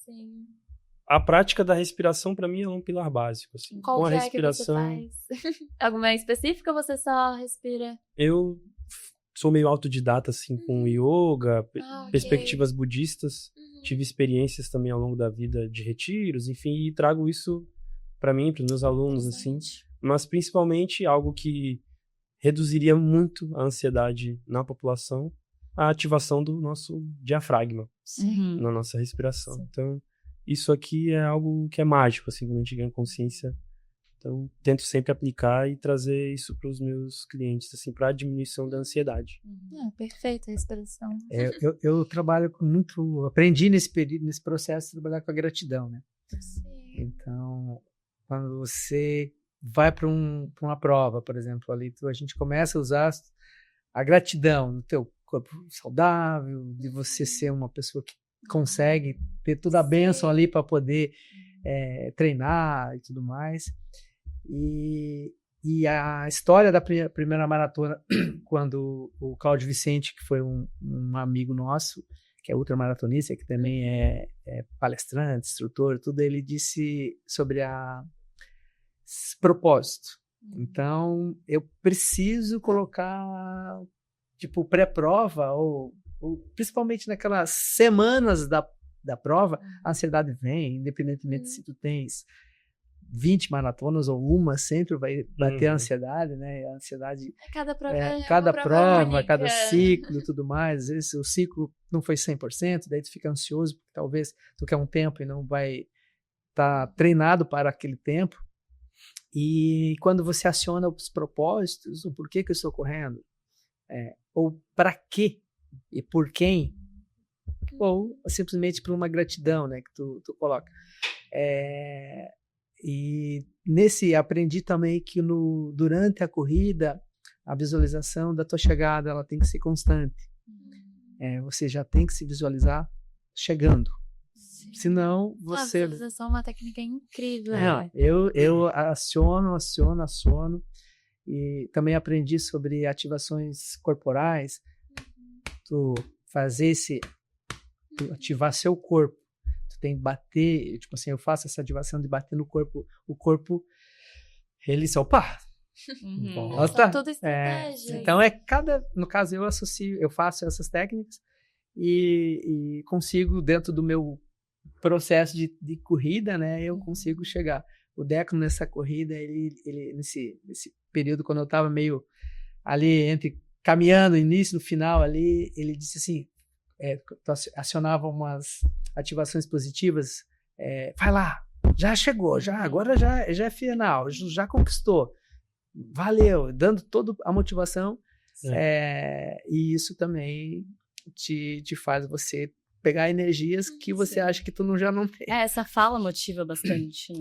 Sim. A prática da respiração, pra mim, é um pilar básico. Assim. Qual com a que respiração, é que você faz? Alguma específica ou você só respira? Eu sou meio autodidata, assim, com yoga, perspectivas budistas. Tive experiências também ao longo da vida de retiros, enfim, e trago isso para mim, para os meus alunos, assim. Mas, principalmente, algo que reduziria muito a ansiedade na população, a ativação do nosso diafragma na nossa respiração. Sim. Então, isso aqui é algo que é mágico, assim, quando a gente ganha consciência. Então, tento sempre aplicar e trazer isso para os meus clientes, assim, para a diminuição da ansiedade. Perfeita a respiração. Eu trabalho com muito... Aprendi nesse processo de trabalhar com a gratidão, né? Sim. Então, quando você vai para uma prova, por exemplo, ali a gente começa a usar a gratidão no teu corpo saudável, de você ser uma pessoa que consegue ter toda a bênção ali para poder treinar e tudo mais. E a história da primeira maratona, quando o Cláudio Vicente, que foi um amigo nosso, que é ultramaratonista, que também é palestrante, instrutor, tudo, ele disse sobre propósito. Então, eu preciso colocar, tipo, pré-prova, ou principalmente naquelas semanas da prova, a ansiedade vem, independentemente se tu tens 20 maratonas ou uma, sempre vai bater a ansiedade, né? A ansiedade... Cada prova cada prova, cada ciclo e tudo mais. Às vezes o ciclo não foi 100%, daí tu fica ansioso, porque talvez tu quer um tempo e não vai estar treinado para aquele tempo. E quando você aciona os propósitos, o porquê que eu estou correndo, ou para quê e por quem, ou simplesmente por uma gratidão, né, que tu coloca. E aprendi também que durante a corrida, a visualização da tua chegada, ela tem que ser constante. Você já tem que se visualizar chegando. Sim. Senão você... A visualização é uma técnica incrível. Eu aciono. E também aprendi sobre ativações corporais. Tu ativar seu corpo. Tu tem que bater, tipo assim, eu faço essa ativação de bater no corpo. O corpo, ele só, opa! Volta. Tudo estratégia. Então no caso eu faço essas técnicas e consigo, dentro do meu processo de corrida, né, eu consigo chegar. O Deco, nessa corrida, ele nesse período, quando eu estava meio ali entre caminhando, início no final ali, ele disse assim, acionava umas ativações positivas, vai lá, já chegou, agora já é final, já conquistou, valeu, dando toda a motivação, e isso também te faz você pegar energias que você acha que tu já não tem. Essa fala motiva bastante.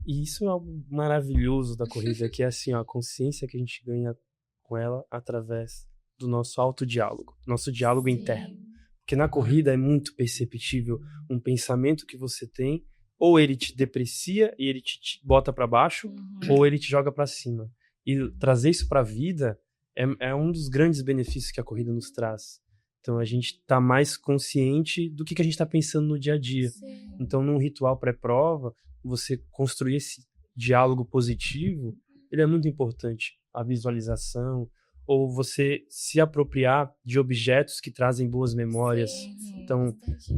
E isso é algo maravilhoso da corrida, que é assim, a consciência que a gente ganha com ela através do nosso autodiálogo, nosso diálogo interno. Porque na corrida é muito perceptível um pensamento que você tem, ou ele te deprecia e ele te bota para baixo, ou ele te joga para cima. E trazer isso para a vida é um dos grandes benefícios que a corrida nos traz. Então a gente tá mais consciente do que a gente tá pensando no dia a dia. Sim. Então num ritual pré-prova, você construir esse diálogo positivo, ele é muito importante. A visualização, ou você se apropriar de objetos que trazem boas memórias. Então,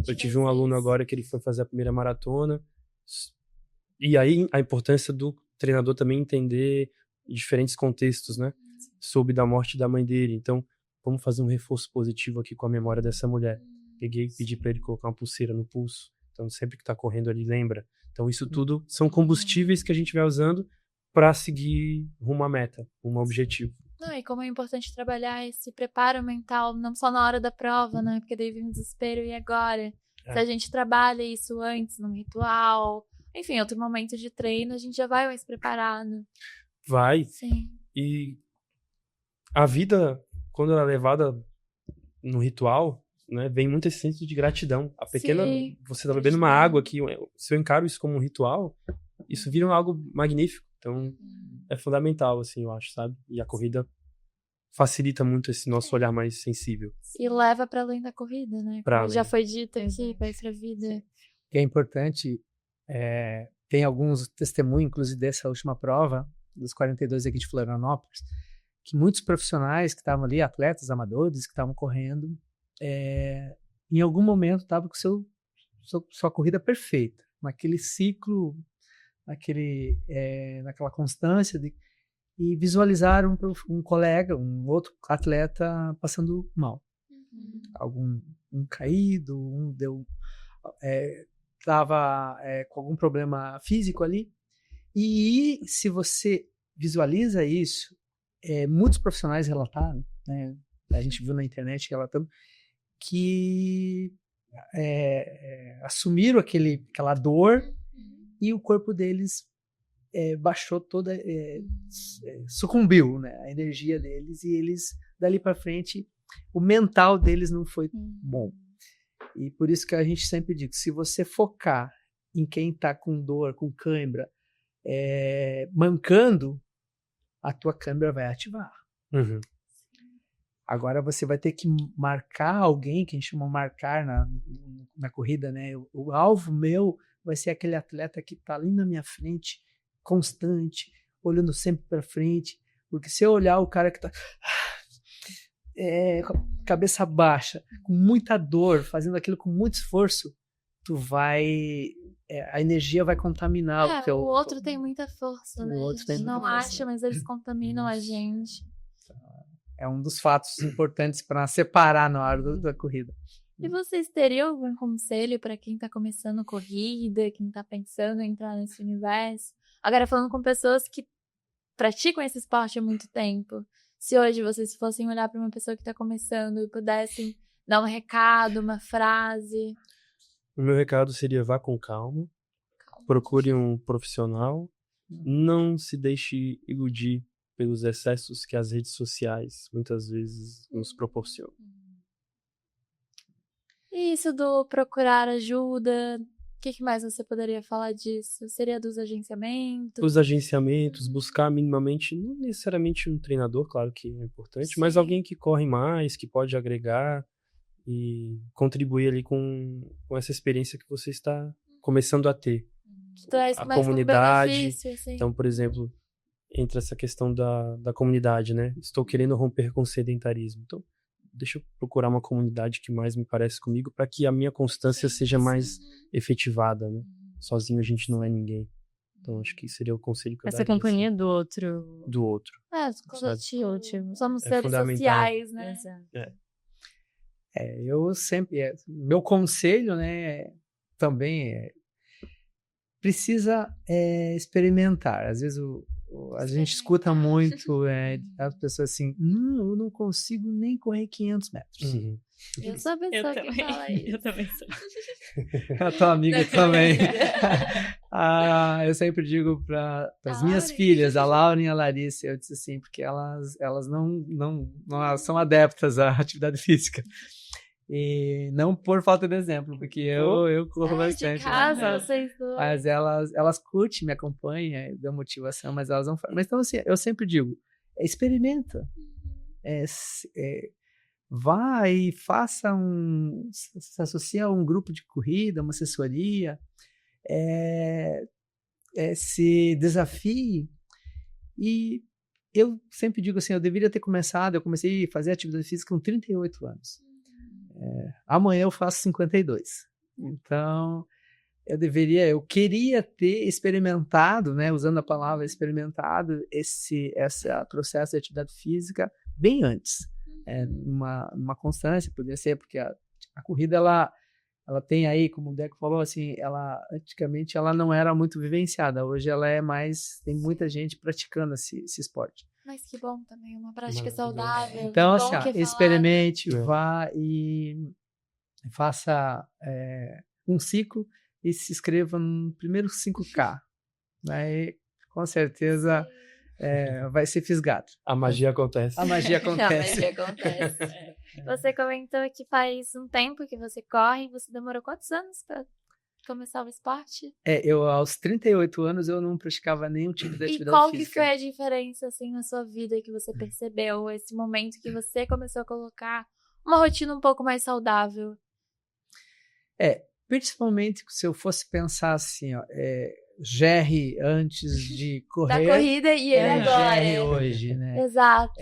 eu tive um aluno agora que ele foi fazer a primeira maratona, e aí a importância do treinador também entender diferentes contextos, né? Soube da morte da mãe dele, então vamos fazer um reforço positivo aqui com a memória dessa mulher. Peguei e pedi para ele colocar uma pulseira no pulso, então sempre que tá correndo ele lembra. Então isso tudo são combustíveis que a gente vai usando para seguir rumo à meta, rumo ao objetivo. E como é importante trabalhar esse preparo mental, não só na hora da prova, né? Porque daí vem o desespero e agora. Se a gente trabalha isso antes, num ritual, enfim, outro momento de treino, a gente já vai mais preparado. Vai. Sim. E a vida, quando ela é levada no ritual, né, vem muito esse senso de gratidão. A pequena, você tá bebendo uma água aqui, se eu encaro isso como um ritual, isso vira algo magnífico. Então, é fundamental, assim, eu acho, sabe? E a corrida facilita muito esse nosso olhar mais sensível. E leva para além da corrida, né? Como já foi dito aqui, vai pra vida. O que é importante, tem alguns testemunhos, inclusive dessa última prova, dos 42 aqui de Florianópolis, que muitos profissionais que estavam ali, atletas amadores que estavam correndo, em algum momento estavam com sua corrida perfeita, naquele ciclo, naquela constância, e visualizaram um colega, um outro atleta passando mal. Um caído, estava com algum problema físico ali. E se você visualiza isso, muitos profissionais relataram, né? A gente viu na internet relatando que assumiram aquela dor e o corpo deles baixou toda, sucumbiu, né? A energia deles, e eles, dali para frente, o mental deles não foi bom. E por isso que a gente sempre diz, se você focar em quem está com dor, com cãibra, mancando, a tua câimbra vai ativar. Uhum. Agora você vai ter que marcar alguém, que a gente chama marcar na corrida, né? O alvo meu vai ser aquele atleta que está ali na minha frente, constante, olhando sempre para frente, porque se eu olhar o cara que está com a cabeça baixa, com muita dor, fazendo aquilo com muito esforço, a energia vai contaminar. O outro tem muita força, né? O outro tem não muita força. acha, mas eles contaminam a gente. É um dos fatos importantes para separar na hora da corrida. E vocês teriam algum conselho para quem está começando corrida, quem está pensando em entrar nesse universo? Agora, falando com pessoas que praticam esse esporte há muito tempo, se hoje vocês fossem olhar para uma pessoa que está começando e pudessem dar um recado, uma frase... O meu recado seria: vá com calma, procure um profissional, não se deixe iludir pelos excessos que as redes sociais muitas vezes nos proporcionam. E isso do procurar ajuda, o que mais você poderia falar disso? Seria dos agenciamentos? Os agenciamentos, buscar minimamente, não necessariamente um treinador, claro que é importante, Sim. mas alguém que corre mais, que pode agregar e contribuir ali com essa experiência que você está começando a ter. Traz A mais comunidade. benefício, assim. Então, por exemplo, entre essa questão da comunidade, né? Estou querendo romper com o sedentarismo. Então, deixa eu procurar uma comunidade que mais me parece comigo para que a minha constância seja mais efetivada, né? Sozinho a gente não é ninguém. Então, acho que seria o conselho que eu Essa daria, companhia assim. do outro. Do outro. Coletivo. Somos É seres fundamental. sociais, né? Exato. Eu sempre... meu conselho, né, também precisa experimentar. Às vezes a gente escuta muito as pessoas assim, não, eu não consigo nem correr 500 metros. Uhum. Eu sou a pessoa que fala isso. Eu também sou. A tua amiga também. Eu sempre digo para as minhas filhas, a Laura e a Larissa, eu disse assim, porque elas não são adeptas à atividade física. E não por falta de exemplo, porque eu corro bastante. De casa, vocês dois. Mas elas curtem, me acompanham, dão motivação, mas elas não fazem. Mas então, assim, eu sempre digo, experimenta. Vá e faça se associa a um grupo de corrida, uma assessoria, se desafie. E eu sempre digo assim, eu comecei a fazer atividade física com 38 anos. Amanhã eu faço 52. Então, eu queria ter experimentado, né, usando a palavra experimentado, esse processo de atividade física bem antes. Uma constância, poderia ser, porque a corrida, ela tem aí, como o Deco falou, assim, antigamente ela não era muito vivenciada, hoje ela é mais, tem muita gente praticando esse esporte. Mas que bom também, uma prática saudável. Então, assim, experimente, vá e faça um ciclo e se inscreva no primeiro 5K. Aí, com certeza, vai ser fisgado. A magia acontece. A magia acontece. Você comentou que faz um tempo que você corre. Você demorou quantos anos para começar o esporte? Eu aos 38 anos eu não praticava nenhum tipo de atividade física. E qual que foi a diferença, assim, na sua vida que você percebeu? Esse momento que você começou a colocar uma rotina um pouco mais saudável? Principalmente se eu fosse pensar assim, Jerry antes de correr. Da corrida e ele agora. Jerry hoje, né? Exato.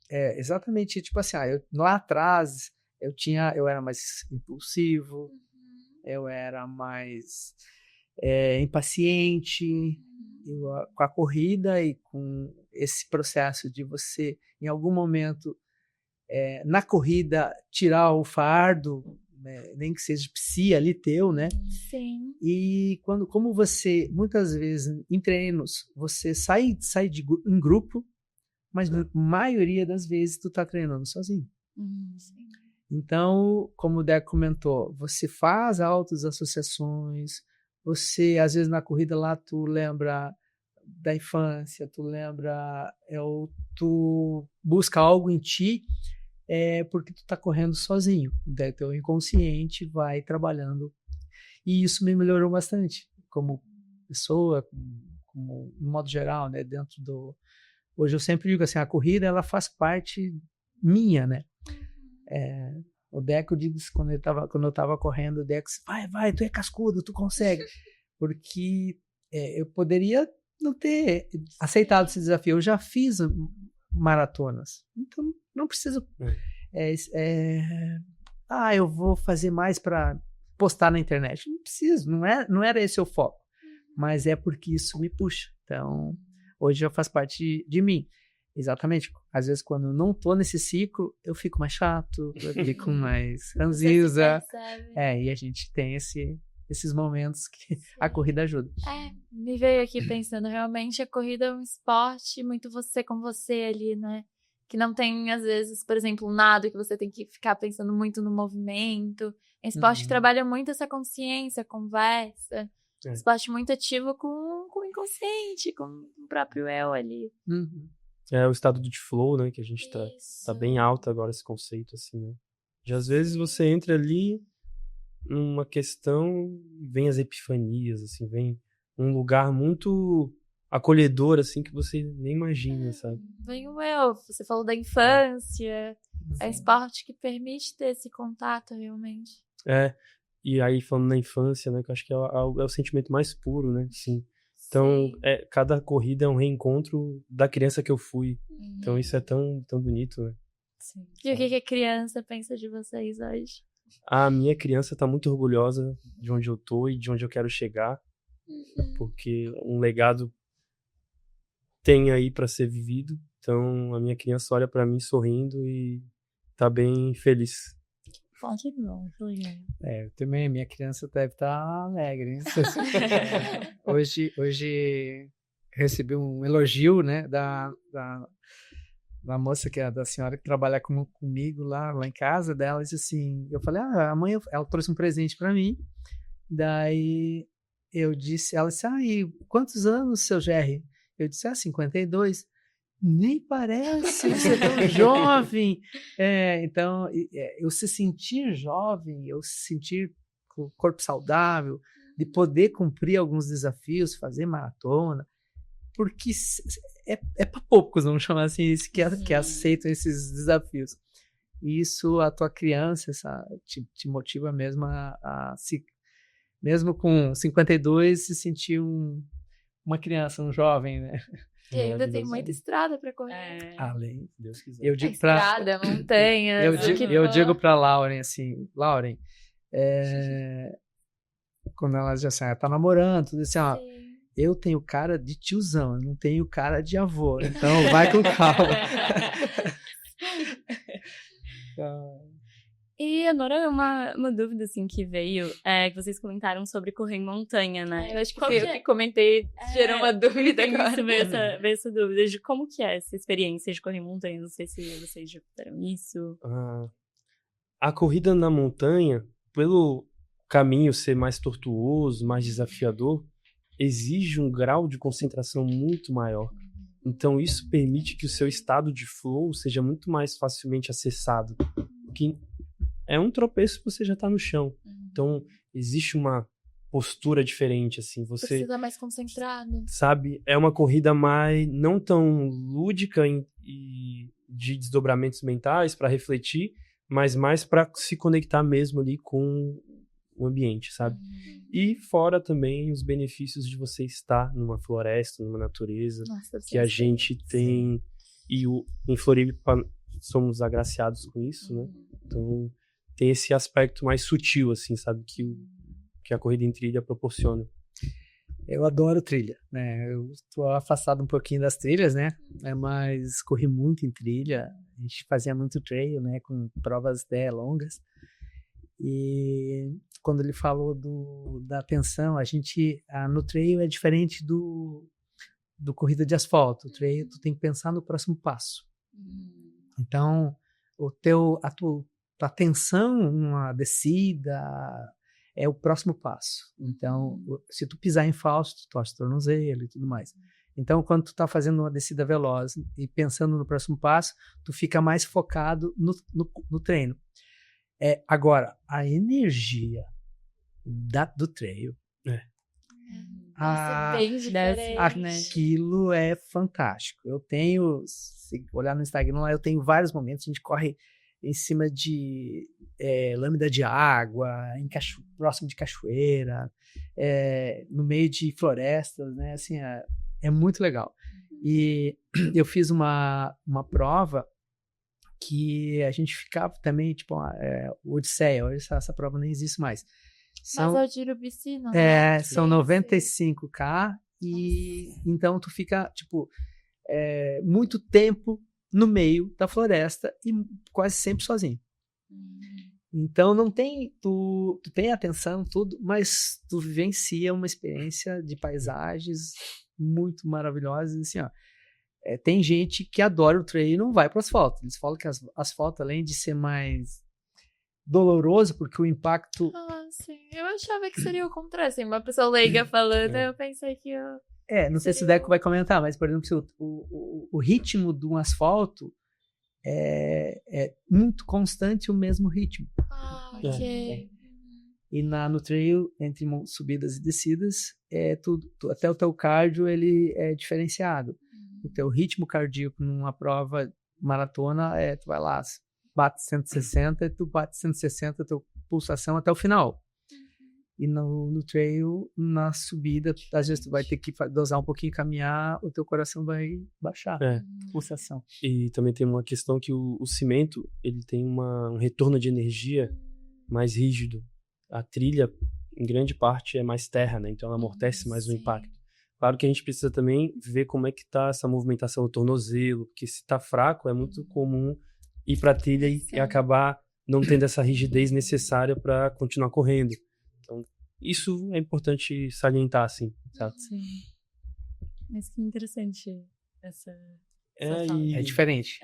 Exatamente, tipo assim, lá atrás eu era mais impulsivo, eu era mais impaciente. Com a corrida e com esse processo de você, em algum momento, na corrida, tirar o fardo, né, nem que seja psi ali teu, né? Sim. E como você, muitas vezes, em treinos, você sai em grupo, mas na maioria das vezes tu tá treinando sozinho. Sim. Então, como o Deco comentou, você faz autos associações, você, às vezes, na corrida lá, tu lembra da infância, tu lembra, tu busca algo em ti, porque tu tá correndo sozinho. Daí teu inconsciente vai trabalhando. E isso me melhorou bastante, como pessoa, como no modo geral, né? Hoje eu sempre digo assim, a corrida, ela faz parte minha, né? O Deco disse, quando eu tava correndo, o Deco disse, vai, tu é cascudo, tu consegue. Porque eu poderia não ter aceitado esse desafio. Eu já fiz maratonas, então não preciso eu vou fazer mais para postar na internet. Não preciso, não era esse o foco, mas é porque isso me puxa. Então, hoje já faz parte de mim. Exatamente. Às vezes, quando eu não tô nesse ciclo, eu fico mais chato, eu fico mais ranzinza. E a gente tem esses momentos que a corrida ajuda. Me veio aqui pensando, realmente a corrida é um esporte muito você com você ali, né? Que não tem, às vezes, por exemplo, nada que você tem que ficar pensando muito no movimento. É um esporte que trabalha muito essa consciência, conversa. Esporte muito ativo com o inconsciente, com o próprio eu ali. É o estado de flow, né? Que a gente tá bem alto agora esse conceito, assim, né? De às vezes você entra ali numa questão, vem as epifanias, assim, vem um lugar muito acolhedor, assim, que você nem imagina, sabe? Vem o eu, você falou da infância, é um esporte que permite ter esse contato, realmente. E aí falando na infância, né, que eu acho que é o sentimento mais puro, né, sim. Então, cada corrida é um reencontro da criança que eu fui. Então isso é tão, tão bonito, né? Sim. E o que a criança pensa de vocês hoje? A minha criança tá muito orgulhosa de onde eu tô e de onde eu quero chegar, porque um legado tem aí para ser vivido. Então a minha criança olha para mim sorrindo e tá bem feliz. Que bom, que legal. Eu também, minha criança deve estar alegre, hein? Hoje recebi um elogio, né, da moça, da senhora que trabalha comigo lá em casa dela, disse assim, eu falei, a mãe, ela trouxe um presente para mim, daí ela disse, e quantos anos, seu Jerry? Eu disse, 52. Nem parece ser tão jovem. Então, eu se sentir jovem, eu se sentir com o corpo saudável, de poder cumprir alguns desafios, fazer maratona, porque é para poucos, vamos chamar assim, que aceitam esses desafios. E isso, a tua criança te motiva mesmo a se, mesmo com 52, se sentir uma criança, um jovem, né? E ainda tem muita estrada para correr. Além, se Deus quiser. Eu digo estrada, montanha. Eu digo para Lauren assim, Lauren, quando ela já tá namorando, tudo assim, eu tenho cara de tiozão, eu não tenho cara de avô, então vai com calma. E agora uma dúvida, assim, que veio, que vocês comentaram sobre correr em montanha, né? Eu acho que eu que comentei, gerou uma dúvida agora. Isso, veio essa dúvida de como que é essa experiência de correr em montanha, não sei se vocês já fizeram isso. A corrida na montanha, pelo caminho ser mais tortuoso, mais desafiador, exige um grau de concentração muito maior. Então isso permite que o seu estado de flow seja muito mais facilmente acessado, porque é um tropeço, você já tá no chão. Então, existe uma postura diferente, assim. Você precisa mais concentrado. Sabe? É uma corrida não tão lúdica e de desdobramentos mentais para refletir, mas mais para se conectar mesmo ali com o ambiente, sabe? E fora também os benefícios de você estar numa floresta, numa natureza, que a gente tem, em Floripa somos agraciados com isso, né? Então tem esse aspecto mais sutil, assim, sabe? Que a corrida em trilha proporciona. Eu adoro trilha, né? Eu estou afastado um pouquinho das trilhas, né? Mas corri muito em trilha. A gente fazia muito trail, né? Com provas longas. E quando ele falou da tensão, no trail é diferente do corrida de asfalto. O trail, tu tem que pensar no próximo passo. Então, a tua tensão numa descida é o próximo passo. Então, se tu pisar em falso, tu torce o tornozelo e tudo mais. Então, quando tu tá fazendo uma descida veloz e pensando no próximo passo, tu fica mais focado no treino. Agora, a energia do trail, bem diferente, aquilo é fantástico. Eu tenho, se olhar no Instagram lá, eu tenho vários momentos, a gente corre em cima de lâmina de água, próximo de cachoeira, no meio de florestas, né? Assim, é muito legal. E eu fiz uma prova que a gente ficava também, tipo, Odisseia, hoje essa prova nem existe mais. Mas é o tiro piscina, são 95K e então tu fica, tipo, muito tempo no meio da floresta e quase sempre sozinho. Então não tem, tu tem atenção, tudo, mas tu vivencia uma experiência de paisagens muito maravilhosas, assim, ó. Tem gente que adora o trail e não vai para o asfalto. Eles falam que asfalto, além de ser mais doloroso, porque o impacto... sim. Eu achava que seria o contrário, assim, uma pessoa leiga falando, eu pensei que não sei se o Deco vai comentar, mas, por exemplo, o ritmo de um asfalto é muito constante o mesmo ritmo. Ok. E no trail, entre subidas e descidas, até o teu cardio ele é diferenciado. O teu ritmo cardíaco numa prova maratona, tu vai lá, bate 160, tu bate 160 a tua pulsação até o final. E no trail, na subida, às vezes tu vai ter que dosar um pouquinho, caminhar, o teu coração vai baixar a pulsação. E também tem uma questão que o cimento, ele tem um retorno de energia mais rígido. A trilha, em grande parte, é mais terra, né? Então ela amortece mais o impacto. Claro que a gente precisa também ver como é que tá essa movimentação do tornozelo, porque se tá fraco, é muito comum ir pra trilha e acabar não tendo essa rigidez necessária para continuar correndo. Então, isso é importante salientar, assim, sabe? Sim. Mas que interessante essa É diferente.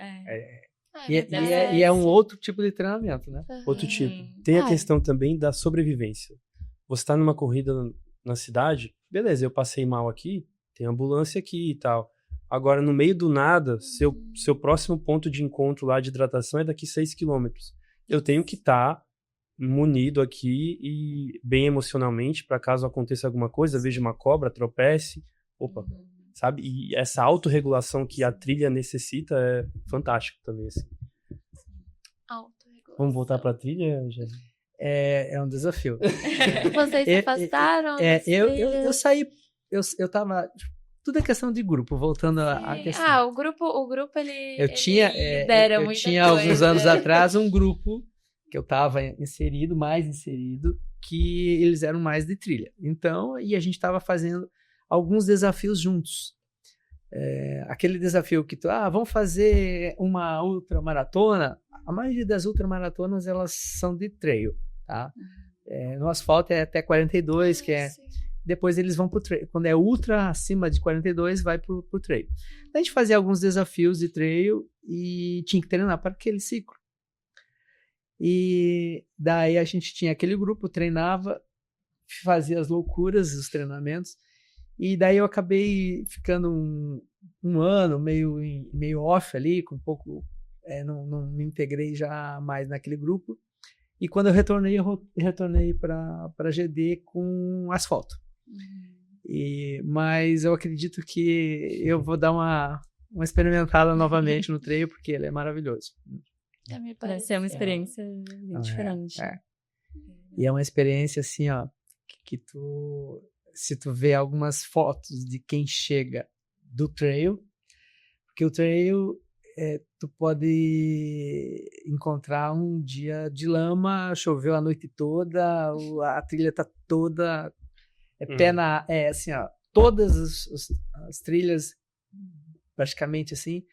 E é um outro tipo de treinamento, né? Outro tipo. Tem a questão também da sobrevivência. Você tá numa corrida na cidade, beleza, eu passei mal aqui, tem ambulância aqui e tal. Agora, no meio do nada, seu próximo ponto de encontro lá de hidratação é daqui 6 quilômetros. Eu tenho que estar munido aqui e bem emocionalmente para caso aconteça alguma coisa, veja uma cobra, tropece, sabe? E essa autorregulação que a trilha necessita é fantástico também, assim. Autorregulação. Vamos voltar para a trilha, Jéssica? É um desafio. Vocês se afastaram? Eu saí, eu tava... Tudo é questão de grupo, voltando à questão. O grupo ele lidera muita coisa. Eu tinha alguns anos atrás um grupo que eu estava mais inserido, que eles eram mais de trilha. Então, e a gente estava fazendo alguns desafios juntos. Aquele desafio que vamos fazer uma ultramaratona. A maioria das ultramaratonas, elas são de trail, tá? No asfalto é até 42, que é... Sim. Depois eles vão pro trail. Quando é ultra acima de 42, vai pro trail. A gente fazia alguns desafios de trail e tinha que treinar para aquele ciclo. E daí a gente tinha aquele grupo, treinava, fazia as loucuras, os treinamentos. E daí eu acabei ficando um ano meio off ali, com um pouco... não me integrei já mais naquele grupo. E quando eu retornei para GD com asfalto. Mas eu acredito que eu vou dar uma experimentada novamente no trail, porque ele é maravilhoso. Parece ser uma experiência diferente. E é uma experiência assim, ó, que se tu vê algumas fotos de quem chega do trail, porque o trail tu pode encontrar um dia de lama, choveu a noite toda, a trilha tá toda assim, ó, todas as trilhas praticamente assim,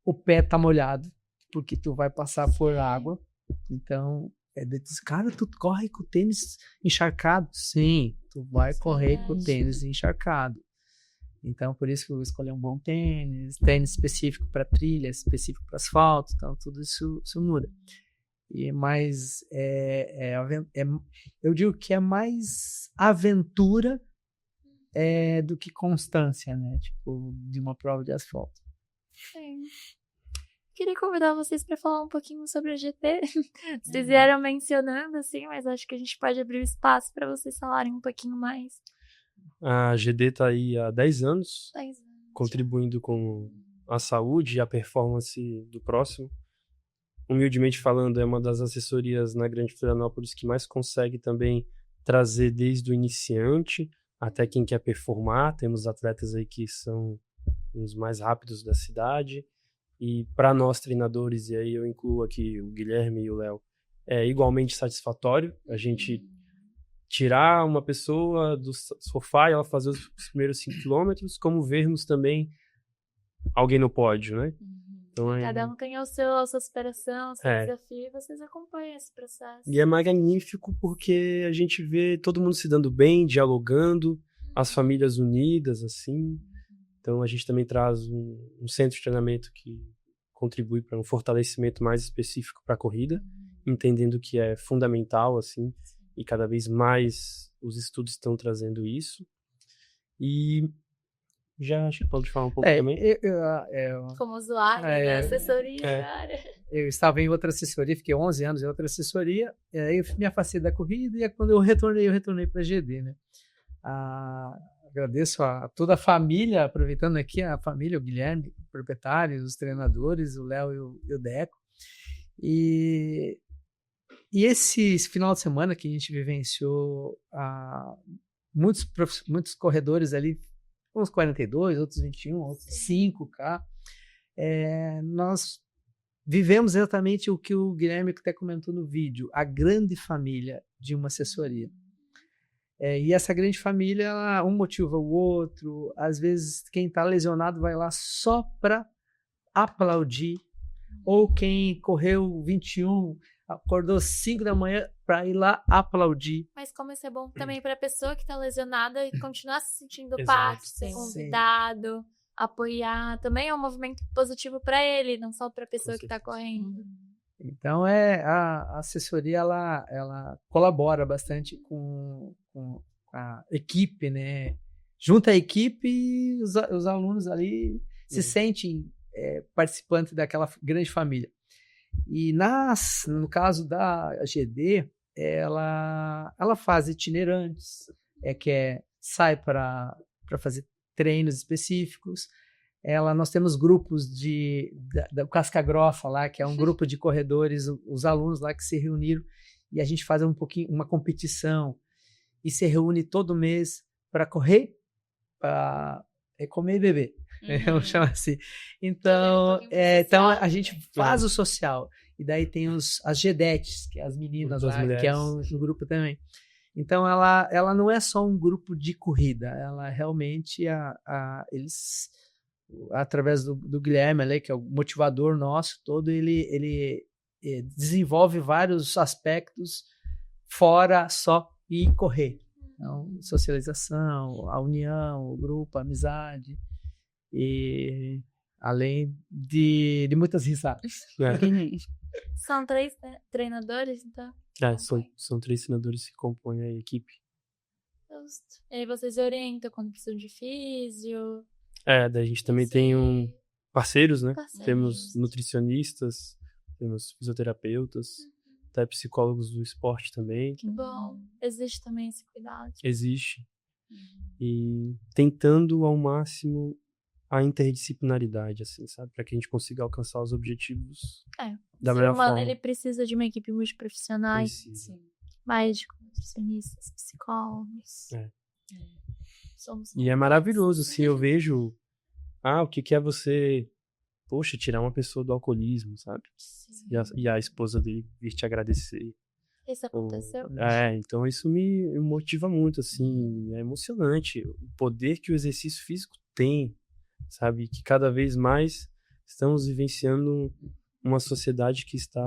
o pé tá molhado, porque tu vai passar por água. Então, cara, tu corre com o tênis encharcado? Sim, tu vai correr com o tênis encharcado. Então, por isso que eu escolhi um bom tênis específico para trilha, específico para asfalto, então tudo isso muda. Mas eu digo que é mais aventura do que constância, né? Tipo, de uma prova de asfalto. Sim. Queria convidar vocês para falar um pouquinho sobre a GT. Vocês vieram mencionando, assim, mas acho que a gente pode abrir o espaço para vocês falarem um pouquinho mais. A GD está aí há 10 anos, 10 anos, contribuindo com a saúde e a performance do próximo. Humildemente falando, é uma das assessorias na Grande Florianópolis que mais consegue também trazer desde o iniciante até quem quer performar. Temos atletas aí que são os mais rápidos da cidade. E para nós treinadores, e aí eu incluo aqui o Guilherme e o Léo, é igualmente satisfatório a gente tirar uma pessoa do sofá e ela fazer os primeiros 5 quilômetros, como vermos também alguém no pódio, né? Então, cada um tem a sua superação, o seu desafio, e vocês acompanham esse processo. E é magnífico porque a gente vê todo mundo se dando bem, dialogando, as famílias unidas, assim. Então, a gente também traz um centro de treinamento que contribui para um fortalecimento mais específico para a corrida, entendendo que é fundamental, assim, e cada vez mais os estudos estão trazendo isso. E já acho que pode falar um pouco também. Como usuário da assessoria, cara. Eu estava em outra assessoria, fiquei 11 anos em outra assessoria, e aí eu me afastei da corrida, e quando eu retornei para a GD, né? Agradeço a toda a família, aproveitando aqui a família, o Guilherme, o proprietário, os treinadores, o Léo e o Deco. E esse final de semana que a gente vivenciou muitos corredores ali, uns 42, outros 21, outros 5K, nós vivemos exatamente o que o Guilherme até comentou no vídeo, a grande família de uma assessoria. E essa grande família, um motiva o outro. Às vezes, quem está lesionado vai lá só para aplaudir. Ou quem correu 21, acordou 5 da manhã para ir lá aplaudir. Mas como isso é bom também para a pessoa que está lesionada e continuar se sentindo parte, ser convidado, apoiar. Também é um movimento positivo para ele, não só para a pessoa que está correndo. Então, a assessoria, ela colabora bastante com a equipe, né? Junta a equipe e os alunos ali se sentem participantes daquela grande família. E no caso da GD, ela faz itinerantes, sai para fazer treinos específicos. Nós temos grupos da Casca Grossa lá, que é um grupo de corredores, os alunos lá que se reuniram, e a gente faz uma competição e se reúne todo mês para correr, para comer e beber. Eu chamo assim. Então, a gente faz o social. E daí tem as GDETs, que é as meninas lá, que é um grupo também. Então, ela não é só um grupo de corrida, ela realmente, eles, através do Guilherme, ali, que é o motivador nosso todo, ele desenvolve vários aspectos fora só ir correr. Então, socialização, a união, o grupo, a amizade, e além de muitas risadas. São 3 treinadores, então? São 3 treinadores que compõem a equipe. Justo. E aí vocês orientam quando precisam de físio? Daí a gente também tem parceiros, né? Temos nutricionistas, temos fisioterapeutas, até psicólogos do esporte também. Que bom. Existe também esse cuidado? Existe. E tentando ao máximo a interdisciplinaridade, assim, sabe? Para que a gente consiga alcançar os objetivos da melhor forma. Ele precisa de uma equipe multiprofissional. Precisa. médicos, nutricionistas, psicólogos. E é maravilhoso, assim, eu vejo, o que é você, poxa, tirar uma pessoa do alcoolismo, sabe? E a esposa dele vir te agradecer. Isso aconteceu? Então isso me motiva muito, assim, é emocionante o poder que o exercício físico tem, sabe? Que cada vez mais estamos vivenciando uma sociedade que está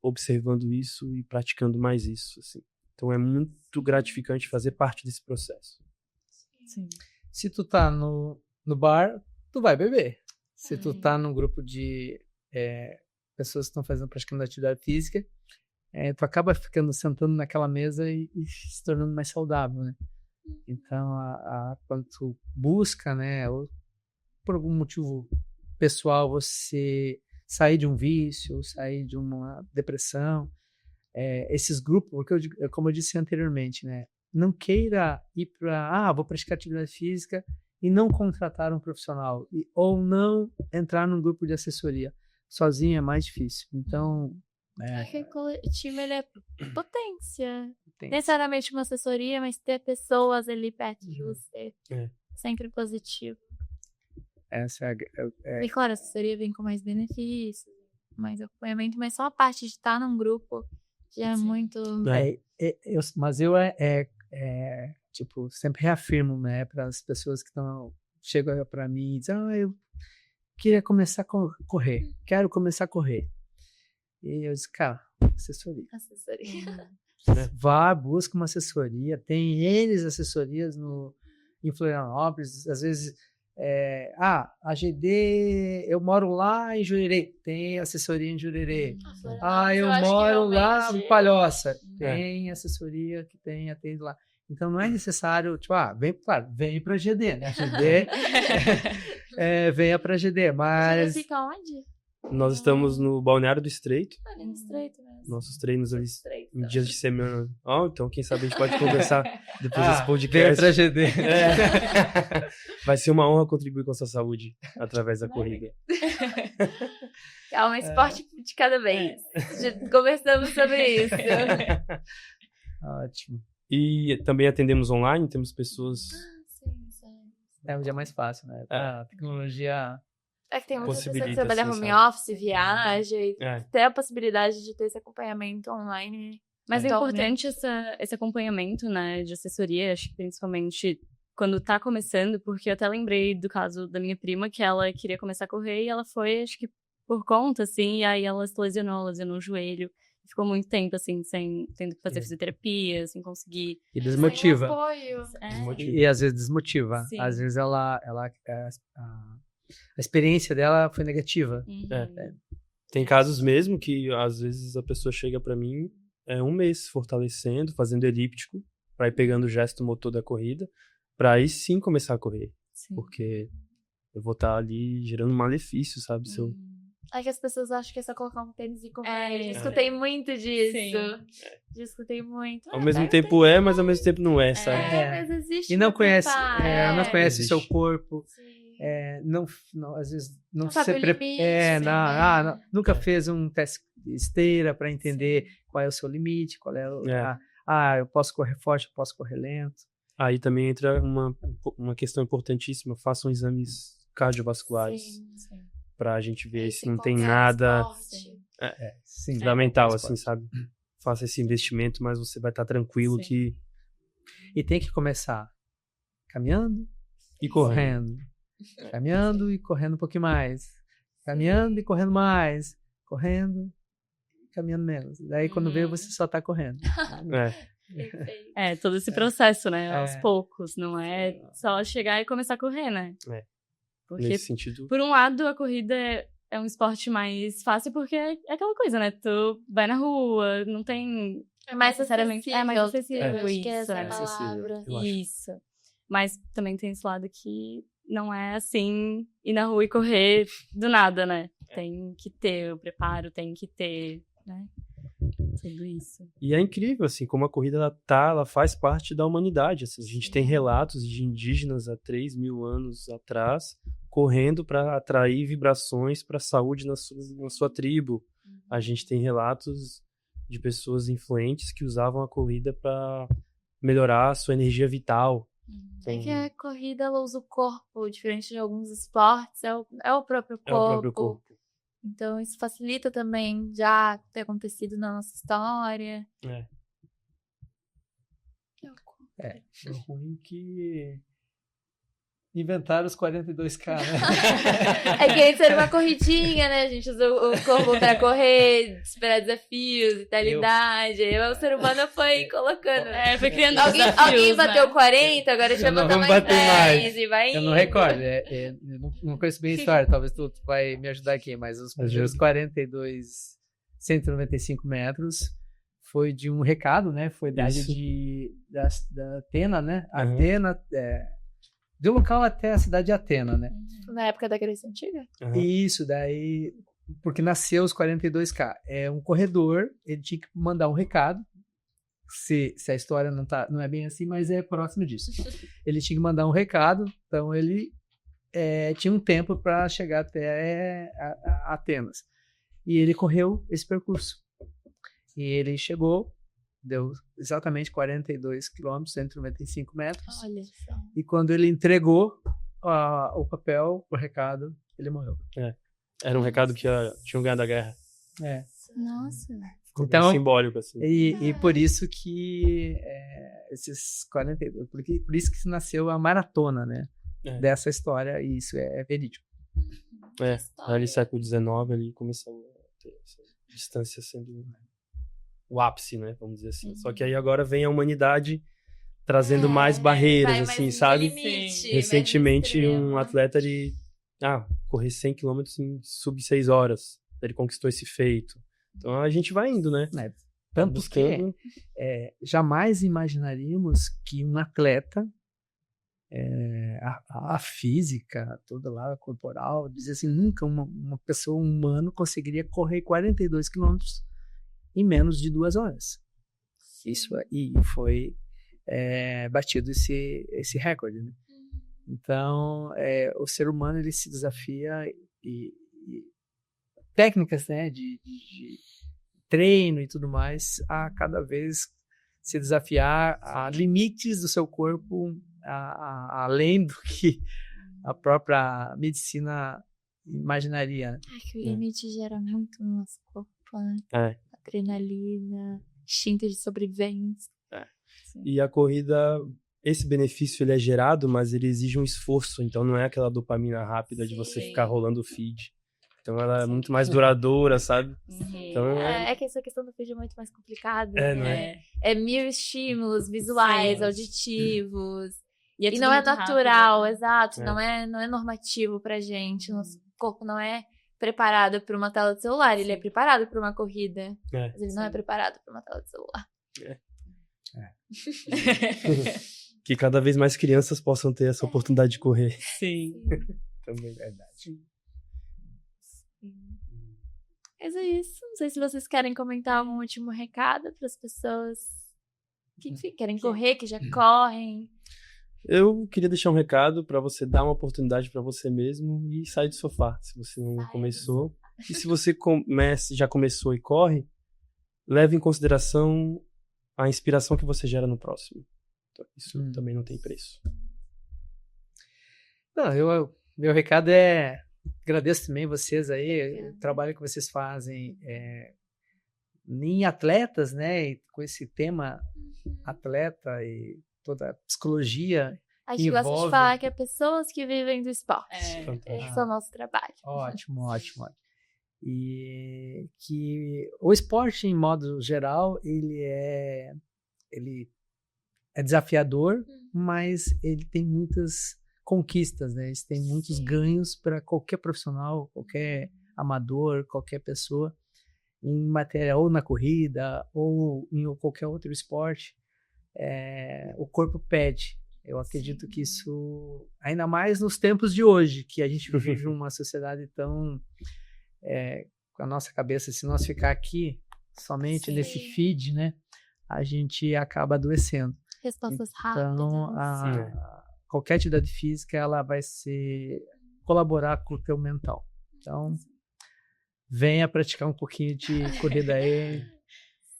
observando isso e praticando mais isso, assim. Então é muito gratificante fazer parte desse processo. Sim. Se tu tá no bar, tu vai beber. Se tu tá num grupo de pessoas que estão praticando atividade física, tu acaba sentando naquela mesa e se tornando mais saudável, né? Então, quando tu busca, né, ou por algum motivo pessoal, você sair de um vício, sair de uma depressão, esses grupos, porque como eu disse anteriormente, né, não queira ir vou praticar atividade física e não contratar um profissional, ou não entrar num grupo de assessoria. Sozinho é mais difícil. Então, porque o coletivo, ele é potência. Necessariamente uma assessoria, mas ter pessoas ali perto de você. Sempre positivo. E claro, a assessoria vem com mais benefícios, mais acompanhamento, mas só a parte de estar num grupo já é muito... Mas eu tipo, sempre reafirmo, né, para as pessoas que chegam para mim e dizem, eu queria começar a correr, quero começar a correr. E eu disse, cara, assessoria. Vá, busca uma assessoria, tem N assessorias em Florianópolis, às vezes, a GD, eu moro lá em Jurerê, tem assessoria em Jurerê. Eu moro lá em Palhoça, tem assessoria que atende lá. Então não é necessário, tipo, vem pra GD, né? GD, venha pra GD, mas... Você fica onde? Nós estamos no Balneário do Estreito. Ali no Estreito mesmo. Nossos treinos ali em dias de semana. Então quem sabe a gente pode conversar depois desse podcast. Pra GD. Vai ser uma honra contribuir com a sua saúde através da corrida. É um esporte de cada vez. Conversamos sobre isso. Ótimo. E também atendemos online, temos pessoas... É um dia mais fácil, né? A tecnologia... que tem muita pessoa que trabalha home office, viaja, e ter a possibilidade de ter esse acompanhamento online. Mas é importante esse acompanhamento, né, de assessoria, acho que principalmente quando tá começando, porque eu até lembrei do caso da minha prima, que ela queria começar a correr e ela foi, acho que por conta, assim, e aí ela se lesionou o joelho. Ficou muito tempo, assim, tendo que fazer fisioterapia, sem conseguir. E desmotiva. E às vezes desmotiva. Sim. Às vezes a experiência dela foi negativa. Tem casos mesmo que, às vezes, a pessoa chega pra mim, um mês fortalecendo, fazendo elíptico, pra ir pegando o gesto motor da corrida, pra aí sim começar a correr. Sim. Porque eu vou estar ali gerando um malefício, sabe? Se eu... que as pessoas acham que é só colocar um tênis e correr. Escutei muito disso. Sim. Escutei muito. Ao mesmo tempo mas ao mesmo tempo não é, sabe? Mas existe. E não conhece o seu corpo. Sim. Às vezes não sabe se prepara. Nunca fez um teste de esteira para entender qual é o seu limite, qual é o. Eu posso correr forte, eu posso correr lento. Aí também entra uma questão importantíssima: façam exames cardiovasculares. Sim. Pra gente ver se não tem nada fundamental, assim, sabe? Faça esse investimento, mas você vai estar tranquilo que... E tem que começar caminhando e correndo. Caminhando e correndo um pouquinho mais. Caminhando e correndo mais. Correndo e caminhando menos. Daí quando vê, você só tá correndo. Todo esse processo, né? Aos poucos. Não é só chegar e começar a correr, né? Porque, nesse sentido... por um lado, a corrida é um esporte mais fácil, porque é aquela coisa, né? Tu vai na rua, não tem... É mais necessariamente... É mais acessível, isso. É palavra. Isso. Mas também tem esse lado que não é assim, ir na rua e correr do nada, né? Tem que ter o preparo, tem que ter, né? Tudo isso. E é incrível, assim, como a corrida ela faz parte da humanidade. Assim, a gente tem relatos de indígenas há 3.000 anos atrás correndo para atrair vibrações para a saúde na sua tribo. A gente tem relatos de pessoas influentes que usavam a corrida para melhorar a sua energia vital. É que a corrida ela usa o corpo, diferente de alguns esportes, é o próprio corpo. É o próprio corpo. Então isso facilita também já ter acontecido na nossa história. É ruim que inventaram os 42K, né? É que antes era uma corridinha, né? A gente usa o corpo pra correr, superar desafios, vitalidade. Aí o ser humano foi colocando. Foi criando Alguém bateu 40, agora a gente vai botar mais 10 e vai indo. Eu não recordo, eu não conheço bem a história, talvez tu vai me ajudar aqui, mas os 42, 195 metros foi de um recado, né? Foi da Atena, né? Atena, do local até a cidade de Atena, né? Na época da Grécia Antiga? Isso, daí... Porque nasceu os 42K. É um corredor, ele tinha que mandar um recado. Se a história não é bem assim, mas é próximo disso. Ele tinha que mandar um recado, então ele tinha um tempo para chegar até Atenas. E ele correu esse percurso. E ele chegou, deu exatamente 42 quilômetros, 195 metros. Olha só. E quando ele entregou o papel, o recado, ele morreu. Era um recado que tinham ganhado a guerra. Nossa. Ficou bem simbólico, assim. E por isso que esses 42... Por isso que nasceu a maratona, né? Dessa história, e isso é verídico. Ali século XIX, ali começou a ter essa distância sendo o ápice, né? Vamos dizer assim. Só que aí agora vem a humanidade trazendo mais barreiras, assim, sabe? Limite, recentemente, um atleta correr 100 km em sub 6 horas. Ele conquistou esse feito. Então a gente vai indo, né? Tanto que jamais imaginaríamos que um atleta, a física toda lá, corporal, dizer assim, nunca uma pessoa humana conseguiria correr 42 quilômetros em menos de 2 horas. Isso aí foi batido esse recorde, né? Então, o ser humano ele se desafia e técnicas, né, de treino e tudo mais, a cada vez se desafiar a limites do seu corpo, além do que a própria medicina imaginaria. Que o limite gera muito no nosso corpo, né? Adrenalina, instinto de sobrevivência. E a corrida, esse benefício ele é gerado, mas ele exige um esforço, então não é aquela dopamina rápida de você ficar rolando o feed. Então ela é muito mais duradoura, sabe? Então, que essa questão do feed é muito mais complicada. Não é? É 1000 estímulos visuais, auditivos. E não é rápido, natural, né? exato. Não é normativo pra gente. Nosso corpo não é preparado para uma tela de celular. Ele é preparado para uma corrida. Mas ele não é preparado para uma tela de celular. Que cada vez mais crianças possam ter essa oportunidade de correr. Sim. Também é verdade. Mas é isso. Não sei se vocês querem comentar algum último recado para as pessoas que, enfim, querem correr, que já correm. Eu queria deixar um recado para você dar uma oportunidade para você mesmo e sair do sofá, se você não começou. E se você já começou e corre, leve em consideração a inspiração que você gera no próximo. Então, isso também não tem preço. Não, meu recado agradeço também vocês aí, o trabalho que vocês fazem em atletas, né, e com esse tema atleta e toda a psicologia A gente gosta de falar que é pessoas que vivem do esporte. Esse é o nosso trabalho. Ótimo. E que o esporte, em modo geral, ele é desafiador, mas ele tem muitas conquistas, né? Ele tem muitos ganhos para qualquer profissional, qualquer amador, qualquer pessoa, em matéria ou na corrida ou em qualquer outro esporte. O corpo pede. Eu acredito que isso, ainda mais nos tempos de hoje, que a gente vive uma sociedade tão com a nossa cabeça, se nós ficar aqui somente nesse feed, né, a gente acaba adoecendo. Respostas rápidas. Então, qualquer atividade física, ela vai colaborar com o teu mental. Então, venha praticar um pouquinho de corrida aí.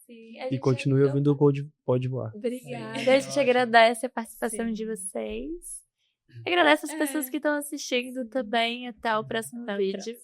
Sim, e continue ouvindo o Pode Voar. Obrigada. A gente agradece a participação de vocês. Agradece as pessoas que estão assistindo também. Até o próximo vídeo.